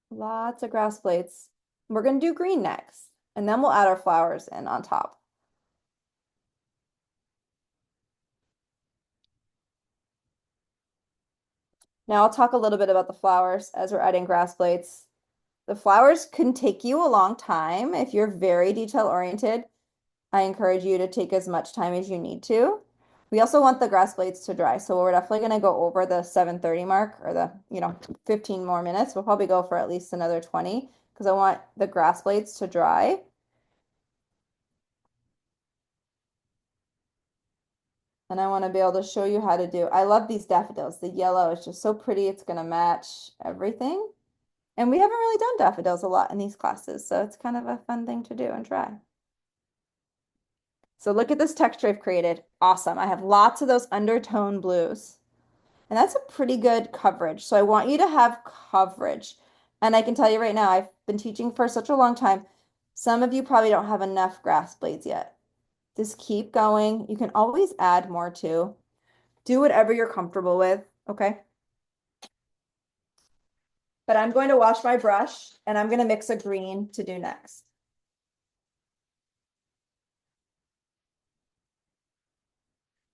Lots of grass blades. We're going to do green next, and then we'll add our flowers in on top. Now I'll talk a little bit about the flowers as we're adding grass blades. The flowers can take you a long time. If you're very detail oriented, I encourage you to take as much time as you need to. We also want the grass blades to dry. So we're definitely going to go over the 7:30 mark or the, 15 more minutes. We'll probably go for at least another 20 because I want the grass blades to dry. And I want to be able to show you how to do. I love these daffodils. The yellow is just so pretty. It's going to match everything. And we haven't really done daffodils a lot in these classes, so it's kind of a fun thing to do and try. So look at this texture I've created. Awesome. I have lots of those undertone blues. And that's a pretty good coverage. So I want you to have coverage. And I can tell you right now, I've been teaching for such a long time. Some of you probably don't have enough grass blades yet. Just keep going. You can always add more too. Do whatever you're comfortable with, okay? But I'm going to wash my brush and I'm going to mix a green to do next.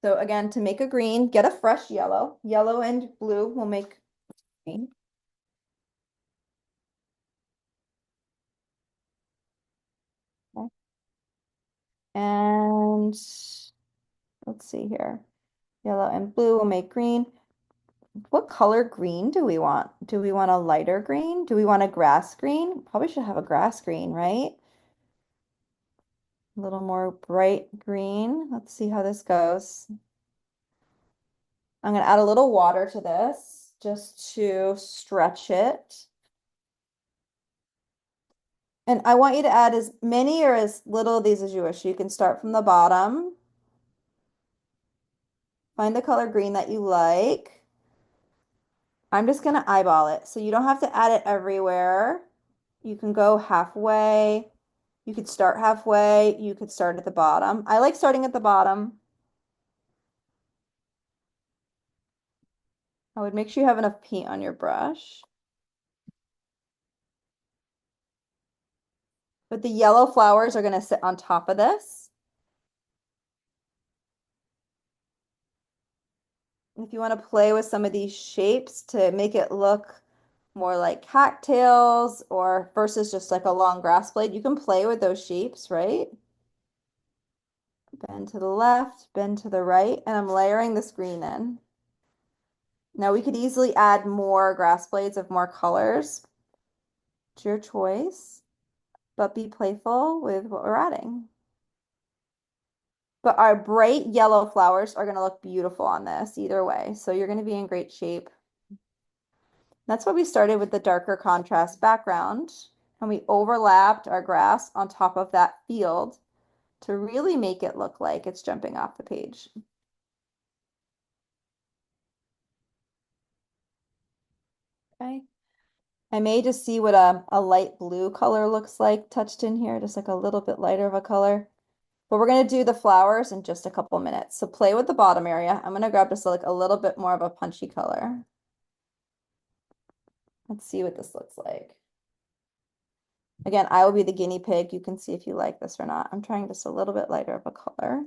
So again, to make a green, get a fresh yellow. Yellow and blue will make green. Okay. And let's see here. Yellow and blue will make green. What color green do we want? Do we want a lighter green? Do we want a grass green? Probably should have a grass green, right? A little more bright green. Let's see how this goes. I'm going to add a little water to this just to stretch it. And I want you to add as many or as little of these as you wish. You can start from the bottom. Find the color green that you like. I'm just going to eyeball it. So you don't have to add it everywhere. You can go halfway. You could start halfway. You could start at the bottom. I like starting at the bottom. I would make sure you have enough paint on your brush. But the yellow flowers are going to sit on top of this. If you want to play with some of these shapes to make it look more like cattails or versus just like a long grass blade, you can play with those shapes, right? Bend to the left, bend to the right, and I'm layering this green in. Now we could easily add more grass blades of more colors. It's your choice, but be playful with what we're adding. But our bright yellow flowers are going to look beautiful on this either way. So you're going to be in great shape. That's why we started with the darker contrast background and we overlapped our grass on top of that field to really make it look like it's jumping off the page. Okay. I may just see what a light blue color looks like touched in here, just like a little bit lighter of a color. But we're going to do the flowers in just a couple minutes. So play with the bottom area. I'm going to grab just like a little bit more of a punchy color. Let's see what this looks like. Again, I will be the guinea pig. You can see if you like this or not. I'm trying just a little bit lighter of a color.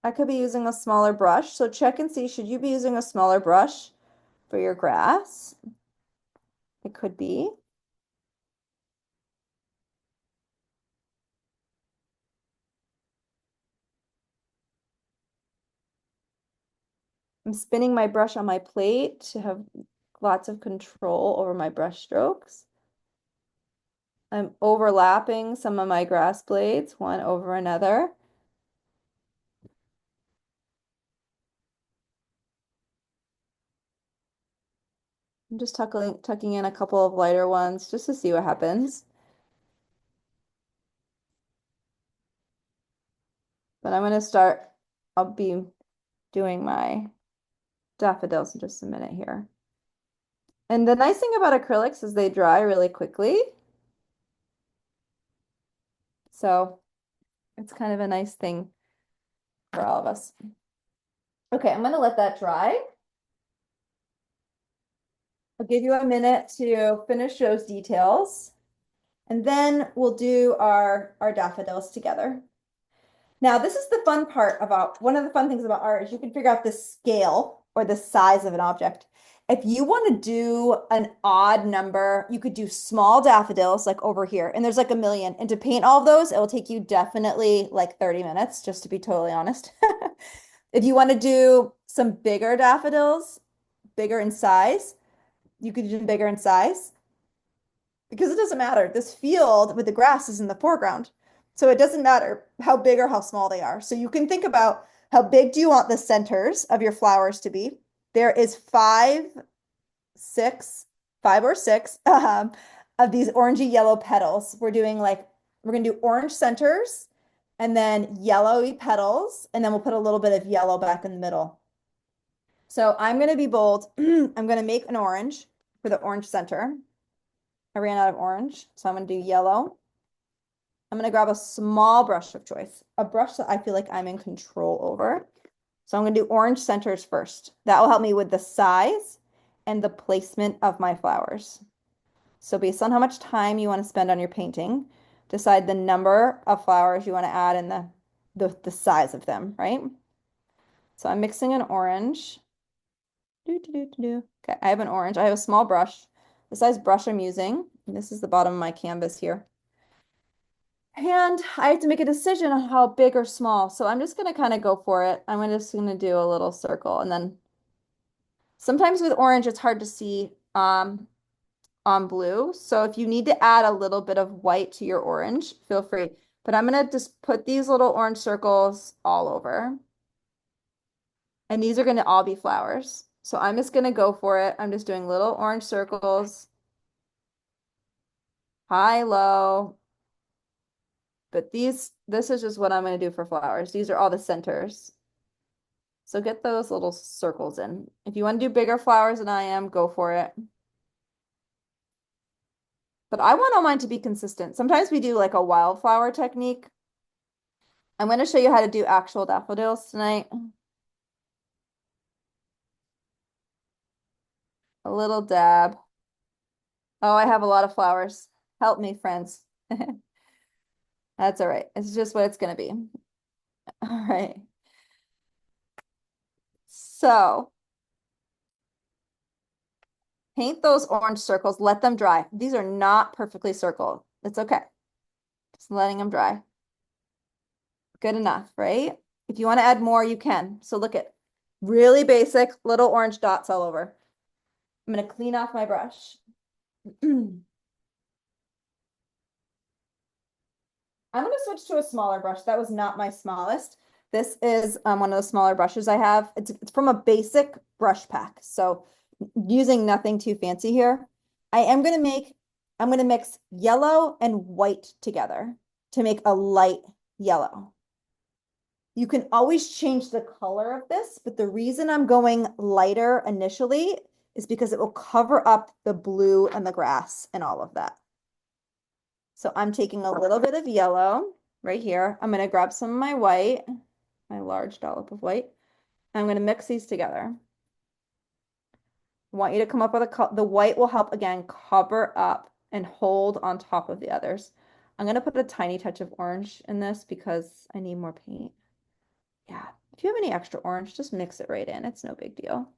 I could be using a smaller brush. So check and see, should you be using a smaller brush for your grass? It could be. I'm spinning my brush on my plate to have lots of control over my brush strokes. I'm overlapping some of my grass blades, one over another. I'm just tucking in a couple of lighter ones just to see what happens. But I'm going to start, I'll be doing my daffodils in just a minute here. And the nice thing about acrylics is they dry really quickly. So it's kind of a nice thing for all of us. Okay, I'm going to let that dry. I'll give you a minute to finish those details, and then we'll do our daffodils together. Now, this is the fun part about, one of the fun things about art is you can figure out the scale or the size of an object. If you want to do an odd number, you could do small daffodils like over here, and there's like a million. And to paint all of those, it will take you definitely like 30 minutes, just to be totally honest. If you want to do some bigger daffodils, bigger in size, you could do them bigger in size because it doesn't matter. This field with the grass is in the foreground. So it doesn't matter how big or how small they are. So you can think about how big do you want the centers of your flowers to be? There is five or six of these orangey yellow petals. We're going to do orange centers and then yellowy petals. And then we'll put a little bit of yellow back in the middle. So I'm going to be bold. I'm going to make an orange for the orange center. I ran out of orange, so I'm going to do yellow. I'm going to grab a small brush of choice, a brush that I feel like I'm in control over. So I'm going to do orange centers first. That will help me with the size and the placement of my flowers. So based on how much time you want to spend on your painting, decide the number of flowers you want to add and the size of them, right? So I'm mixing an orange. Okay, I have an orange. I have a small brush. The size brush I'm using, and this is the bottom of my canvas here. And I have to make a decision on how big or small. So I'm just going to kind of go for it. I'm just going to do a little circle. And then sometimes with orange, it's hard to see on blue. So if you need to add a little bit of white to your orange, feel free. But I'm going to just put these little orange circles all over. And these are going to all be flowers. So I'm just going to go for it. I'm just doing little orange circles. High, low. But this is just what I'm going to do for flowers. These are all the centers. So get those little circles in. If you want to do bigger flowers than I am, go for it. But I want all mine to be consistent. Sometimes we do like a wildflower technique. I'm going to show you how to do actual daffodils tonight. A little dab. Oh, I have a lot of flowers. Help me, friends. That's all right. It's just what it's going to be. All right. So paint those orange circles. Let them dry. These are not perfectly circled. It's okay. Just letting them dry. Good enough, right? If you want to add more, you can. So look at really basic little orange dots all over. I'm going to clean off my brush. I'm going to switch to a smaller brush. That was not my smallest. This is one of the smaller brushes I have. It's from a basic brush pack. So using nothing too fancy here. I'm going to mix yellow and white together to make a light yellow. You can always change the color of this, but the reason I'm going lighter initially is because it will cover up the blue and the grass and all of that. So I'm taking a little bit of yellow right here. I'm going to grab some of my white, my large dollop of white. I'm going to mix these together. I want you to come up with the white will help again cover up and hold on top of the others. I'm going to put a tiny touch of orange in this because I need more paint. Yeah, if you have any extra orange, just mix it right in. It's no big deal.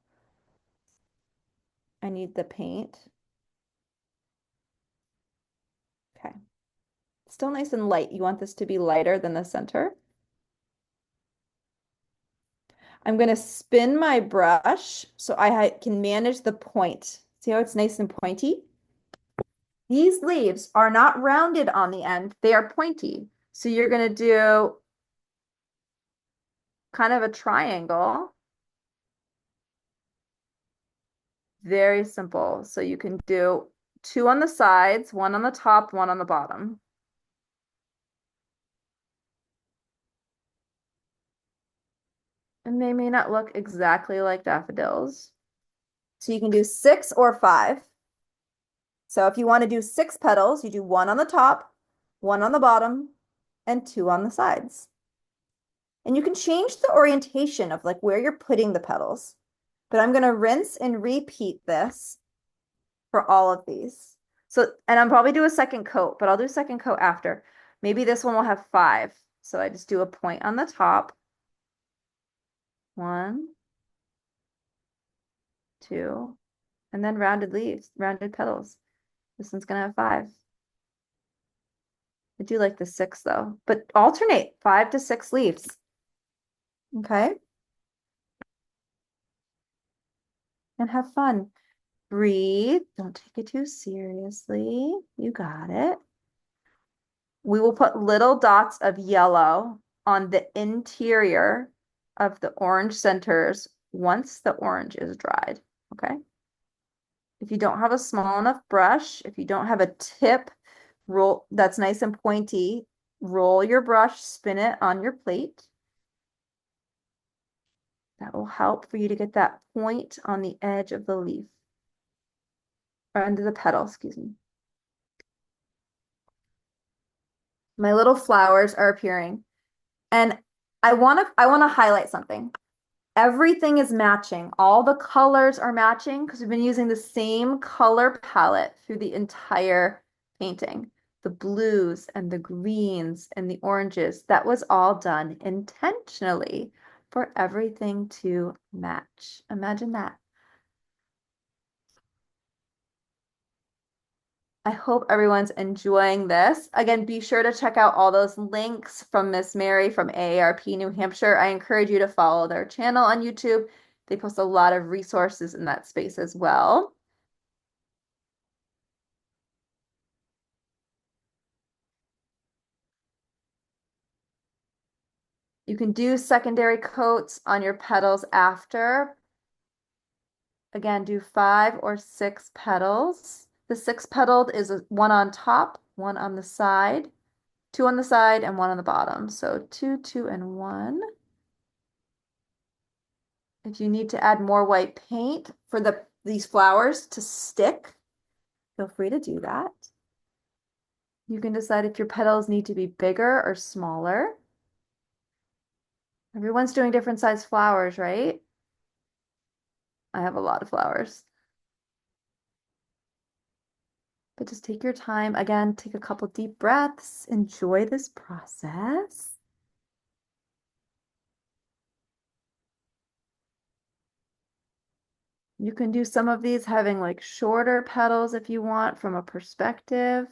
I need the paint. Okay. Still nice and light. You want this to be lighter than the center. I'm going to spin my brush so I can manage the point. See how it's nice and pointy? These leaves are not rounded on the end, they are pointy. So you're going to do kind of a triangle. Very simple. So you can do two on the sides, one on the top, one on the bottom. And they may not look exactly like daffodils. So you can do 6 or 5. So if you want to do 6 petals, you do one on the top, one on the bottom, and two on the sides. And you can change the orientation of like where you're putting the petals. But I'm going to rinse and repeat this for all of these. So, and I'll probably do a second coat, but I'll do a second coat after. Maybe this one will have 5. So I just do a point on the top. 1, 2, and then rounded leaves, rounded petals. This one's gonna have 5. I do like the 6 though, but alternate 5 to 6 leaves. Okay. And have fun. Breathe. Don't take it too seriously. You got it. We will put little dots of yellow on the interior of the orange centers once the orange is dried. Okay. If you don't have a small enough brush, if you don't have a tip roll that's nice and pointy, roll your brush, spin it on your plate. That will help for you to get that point on the edge of the leaf, or under the petal, excuse me. My little flowers are appearing. And I want to highlight something. Everything is matching. All the colors are matching because we've been using the same color palette through the entire painting. The blues and the greens and the oranges, that was all done intentionally for everything to match. Imagine that. I hope everyone's enjoying this. Again, be sure to check out all those links from Miss Mary from AARP New Hampshire. I encourage you to follow their channel on YouTube. They post a lot of resources in that space as well. You can do secondary coats on your petals after. Again, do 5 or 6 petals. The 6-petaled is one on top, one on the side, 2 on the side, and 1 on the bottom. So 2, 2, and 1. If you need to add more white paint for these flowers to stick, feel free to do that. You can decide if your petals need to be bigger or smaller. Everyone's doing different size flowers, right? I have a lot of flowers. But just take your time. Again, take a couple deep breaths. Enjoy this process. You can do some of these having like shorter petals if you want from a perspective.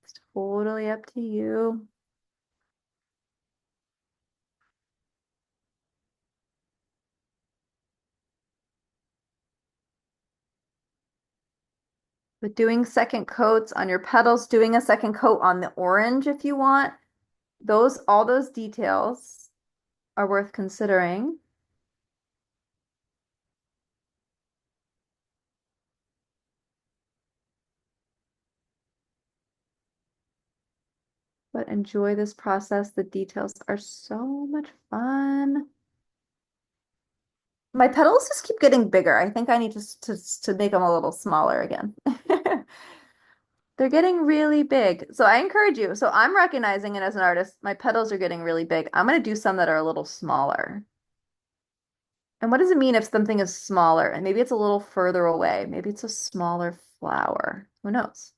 It's totally up to you. But doing second coats on your petals, doing a second coat on the orange if you want, all those details are worth considering. But enjoy this process. The details are so much fun. My petals just keep getting bigger. I think I need to make them a little smaller again. They're getting really big. So I encourage you. So I'm recognizing it as an artist. My petals are getting really big. I'm going to do some that are a little smaller. And what does it mean if something is smaller? And maybe it's a little further away. Maybe it's a smaller flower. Who knows?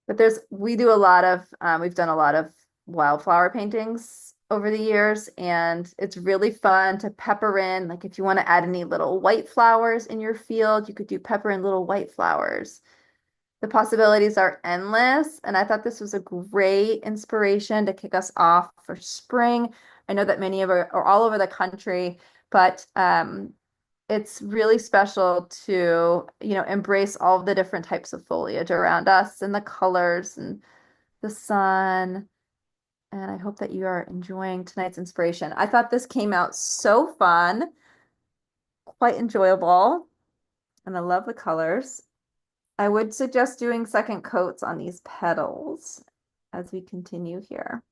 But we do a lot of, we've done a lot of wildflower paintings over the years, and it's really fun to pepper in. Like if you want to add any little white flowers in your field, you could do pepper in little white flowers. The possibilities are endless, and I thought this was a great inspiration to kick us off for spring. I know that many of are all over the country, but it's really special to, embrace all of the different types of foliage around us and the colors and the sun. And I hope that you are enjoying tonight's inspiration. I thought this came out so fun, quite enjoyable, and I love the colors. I would suggest doing second coats on these petals as we continue here.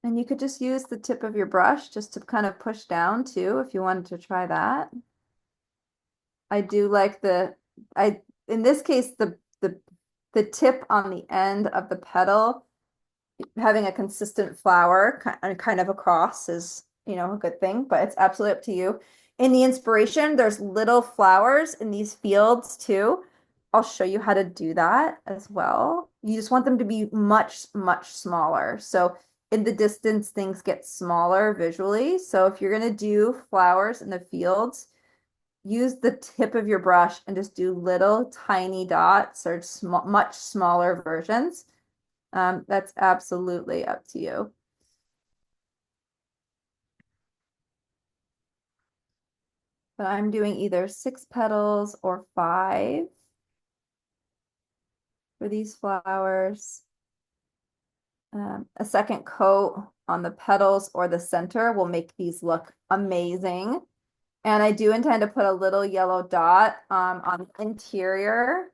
And you could just use the tip of your brush just to kind of push down too, if you wanted to try that. I do like in this case, the tip on the end of the petal, having a consistent flower kind of across is, a good thing, but it's absolutely up to you. In the inspiration, there's little flowers in these fields too. I'll show you how to do that as well. You just want them to be much, much smaller. So in the distance, things get smaller visually. So if you're going to do flowers in the fields, use the tip of your brush and just do little tiny dots or much smaller versions. That's absolutely up to you. But I'm doing either 6 petals or 5 for these flowers. A second coat on the petals or the center will make these look amazing. And I do intend to put a little yellow dot on the interior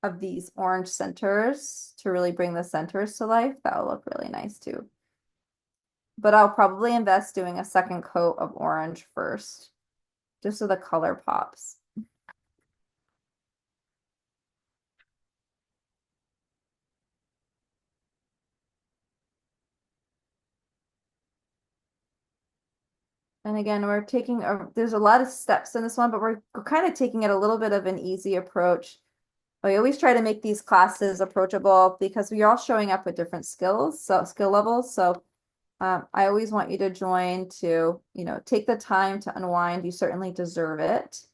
of these orange centers to really bring the centers to life. That will look really nice too. But I'll probably invest doing a second coat of orange first, just so the color pops. And again, we're taking there's a lot of steps in this one, but we're kind of taking it a little bit of an easy approach. We always try to make these classes approachable because we're all showing up with different skill levels. So I always want you to join to, take the time to unwind. You certainly deserve it.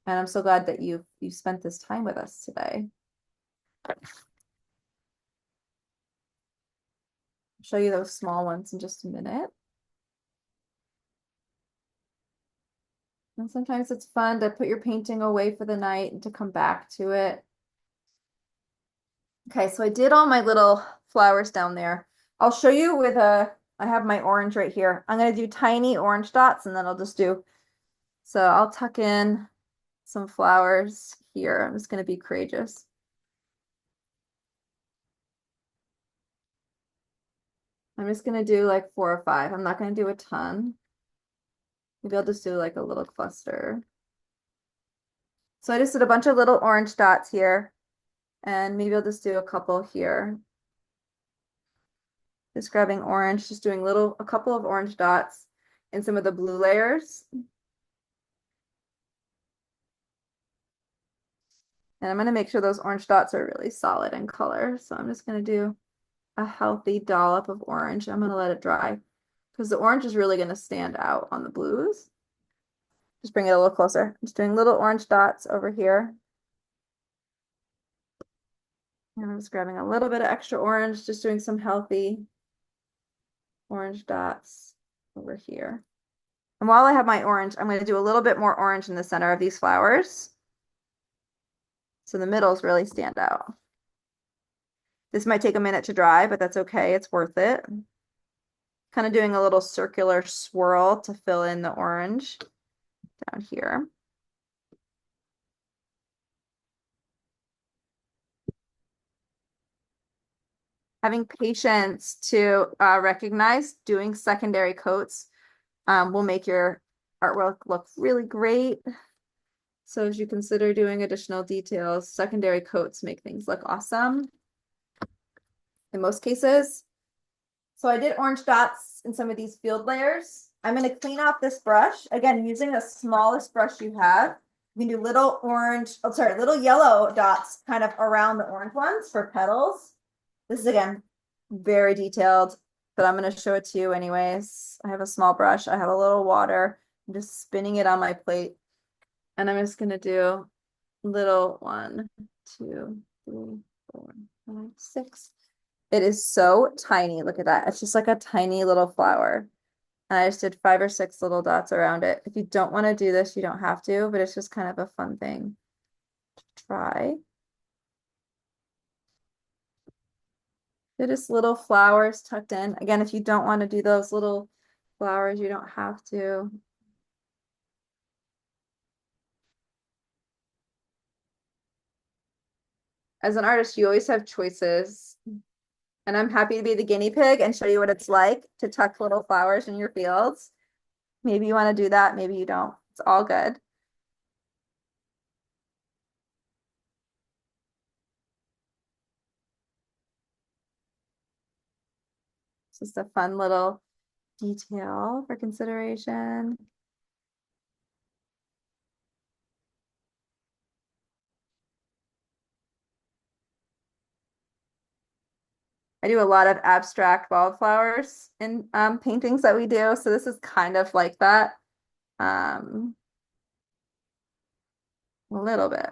And I'm so glad that you spent this time with us today. I'll show you those small ones in just a minute. And sometimes it's fun to put your painting away for the night and to come back to it. Okay, so I did all my little flowers down there. I'll show you with I have my orange right here. I'm going to do tiny orange dots and then I'll just so I'll tuck in some flowers here. I'm just going to be courageous. I'm just going to do like 4 or 5. I'm not going to do a ton. Maybe I'll just do like a little cluster. So I just did a bunch of little orange dots here, and maybe I'll just do a couple here. Just grabbing orange, just doing a couple of orange dots in some of the blue layers. And I'm going to make sure those orange dots are really solid in color. So I'm just going to do a healthy dollop of orange. I'm going to let it dry because the orange is really going to stand out on the blues. Just bring it a little closer. Just doing little orange dots over here. And I'm just grabbing a little bit of extra orange, just doing some healthy orange dots over here. And while I have my orange, I'm going to do a little bit more orange in the center of these flowers. So the middles really stand out. This might take a minute to dry, but that's okay. It's worth it. Kind of doing a little circular swirl to fill in the orange down here. Having patience to recognize doing secondary coats will make your artwork look really great. So as you consider doing additional details, secondary coats make things look awesome in most cases. So I did orange dots in some of these field layers. I'm going to clean off this brush. Again, using the smallest brush you have. You can do little yellow dots kind of around the orange ones for petals. This is, again, very detailed. but I'm going to show it to you anyways. I have a small brush. I have a little water. I'm just spinning it on my plate. And I'm just going to do little 1, 2, 3, 4, 5, 6. It is so tiny. Look at that. It's just like a tiny little flower. And I just did 5 or 6 little dots around it. If you don't want to do this, you don't have to, but it's just kind of a fun thing to try. They're just little flowers tucked in. Again, if you don't want to do those little flowers, you don't have to. As an artist, you always have choices. And I'm happy to be the guinea pig and show you what it's like to tuck little flowers in your fields. Maybe you want to do that, maybe you don't. It's all good. It's just a fun little detail for consideration. I do a lot of abstract wildflowers in paintings that we do, so this is kind of like that. A little bit.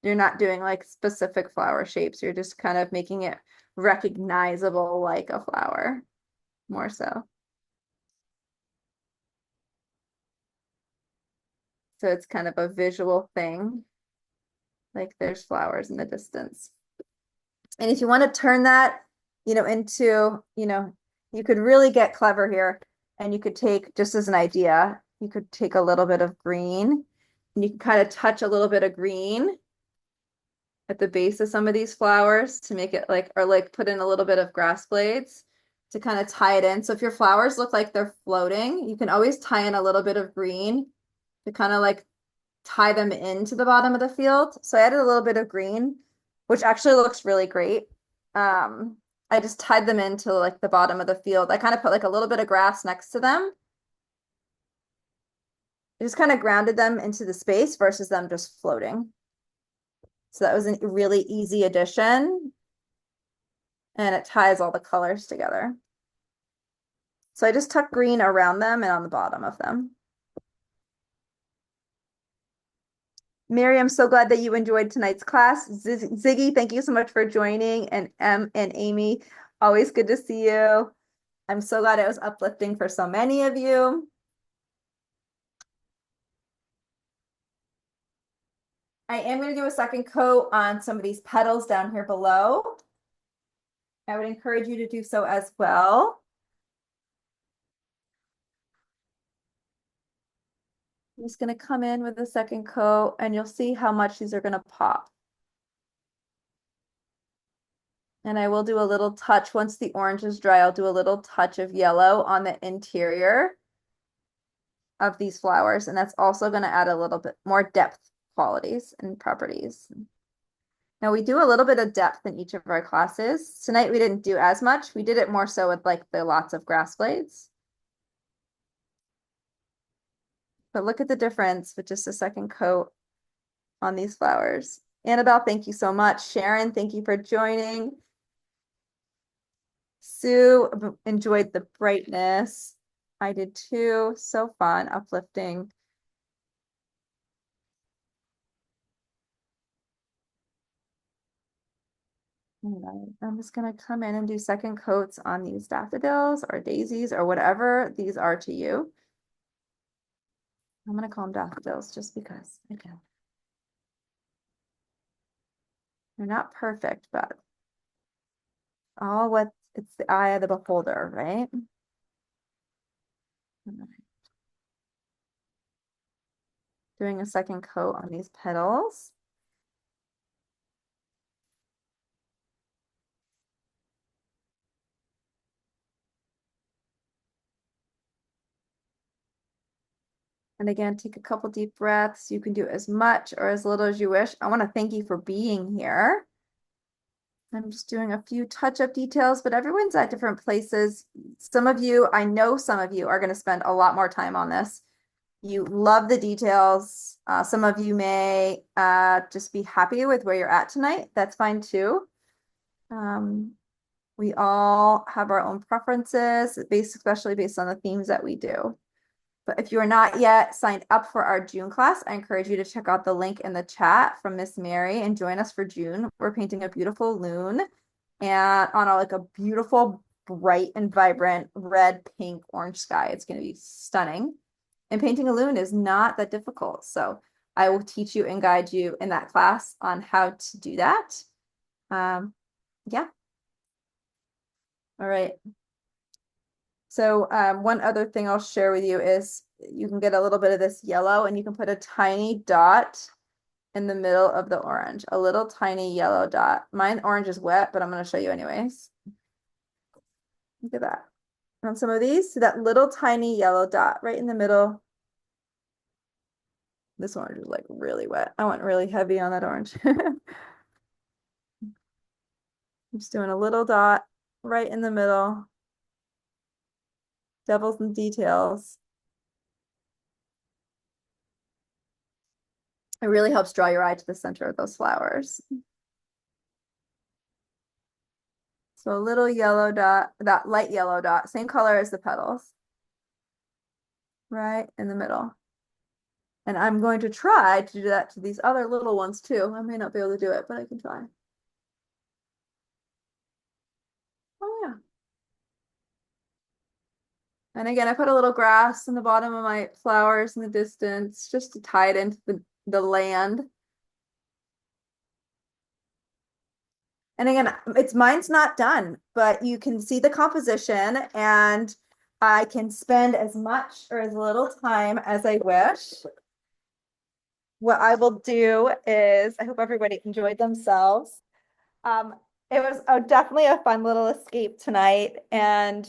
You're not doing like specific flower shapes. You're just kind of making it recognizable like a flower, more so. So it's kind of a visual thing, like there's flowers in the distance. And if you want to turn that, into, you could really get clever here. And you could take, just as an idea, you could take a little bit of green and you can kind of touch a little bit of green at the base of some of these flowers to make it like, or like put in a little bit of grass blades to kind of tie it in. So if your flowers look like they're floating, you can always tie in a little bit of green to kind of like tie them into the bottom of the field. So I added a little bit of green, which actually looks really great. I just tied them into like the bottom of the field. I kind of put like a little bit of grass next to them. I just kind of grounded them into the space versus them just floating. So that was a really easy addition. And it ties all the colors together. So I just tuck green around them and on the bottom of them. Mary, I'm so glad that you enjoyed tonight's class. Ziggy, thank you so much for joining. And Em and Amy, always good to see you. I'm so glad it was uplifting for so many of you. I am going to do a second coat on some of these petals down here below. I would encourage you to do so as well. I'm just going to come in with a second coat and you'll see how much these are going to pop. And I will do a little touch once the orange is dry. I'll do a little touch of yellow on the interior of these flowers. And that's also going to add a little bit more depth qualities and properties. Now we do a little bit of depth in each of our classes. Tonight we didn't do as much. We did it more so with like the lots of grass blades. But look at the difference with just a second coat on these flowers. Annabelle, thank you so much. Sharon, thank you for joining. Sue enjoyed the brightness. I did too. So fun, uplifting. All right, I'm just gonna come in and do second coats on these daffodils or daisies or whatever these are to you. I'm gonna call them daffodils just because I can. They're not perfect, but all what it's the eye of the beholder, right? Doing a second coat on these petals. And again, take a couple deep breaths. You can do as much or as little as you wish. I want to thank you for being here. I'm just doing a few touch-up details, but everyone's at different places. Some of you, I know some of you are going to spend a lot more time on this. You love the details. Some of you may just be happy with where you're at tonight. That's fine too. We all have our own preferences, especially based on the themes that we do. But if you are not yet signed up for our June class, I encourage you to check out the link in the chat from Miss Mary and join us for June. We're painting a beautiful loon and on like a beautiful, bright and vibrant red, pink, orange sky. It's going to be stunning. And painting a loon is not that difficult. So I will teach you and guide you in that class on how to do that. Yeah. All right. So one other thing I'll share with you is you can get a little bit of this yellow and you can put a tiny dot in the middle of the orange, a little tiny yellow dot. Mine orange is wet, but I'm going to show you anyways. Look at that. On some of these, so that little tiny yellow dot right in the middle. This orange is like really wet. I went really heavy on that orange. I'm just doing a little dot right in the middle. Devils and details. It really helps draw your eye to the center of those flowers. So a little yellow dot, that light yellow dot, same color as the petals, right in the middle. And I'm going to try to do that to these other little ones too. I may not be able to do it, but I can try. Oh yeah. And again, I put a little grass in the bottom of my flowers in the distance just to tie it into the land. And again, mine's not done, but you can see the composition and I can spend as much or as little time as I wish. What I will do is, I hope everybody enjoyed themselves. It was definitely a fun little escape tonight, and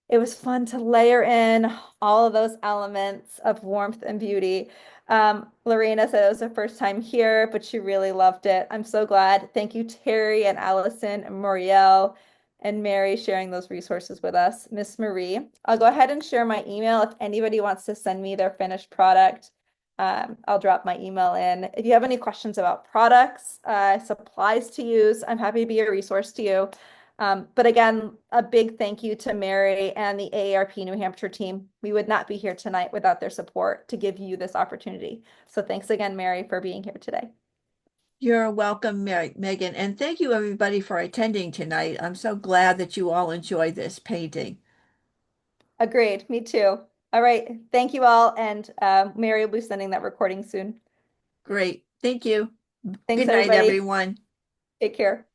it was fun to layer in all of those elements of warmth and beauty. Lorena said it was her first time here, but she really loved it. I'm so glad. Thank you, Terry and Allison and Muriel and Mary sharing those resources with us. Miss Marie, I'll go ahead and share my email if anybody wants to send me their finished product. I'll drop my email in. If you have any questions about products, supplies to use, I'm happy to be a resource to you. But again, a big thank you to Mary and the AARP New Hampshire team. We would not be here tonight without their support to give you this opportunity. So thanks again, Mary, for being here today. You're welcome, Megan, and thank you everybody for attending tonight. I'm so glad that you all enjoyed this painting. Agreed. Me too. All right. Thank you all. And Mary will be sending that recording soon. Great. Thank you. Thanks, Good night, everybody. everyone. Take care.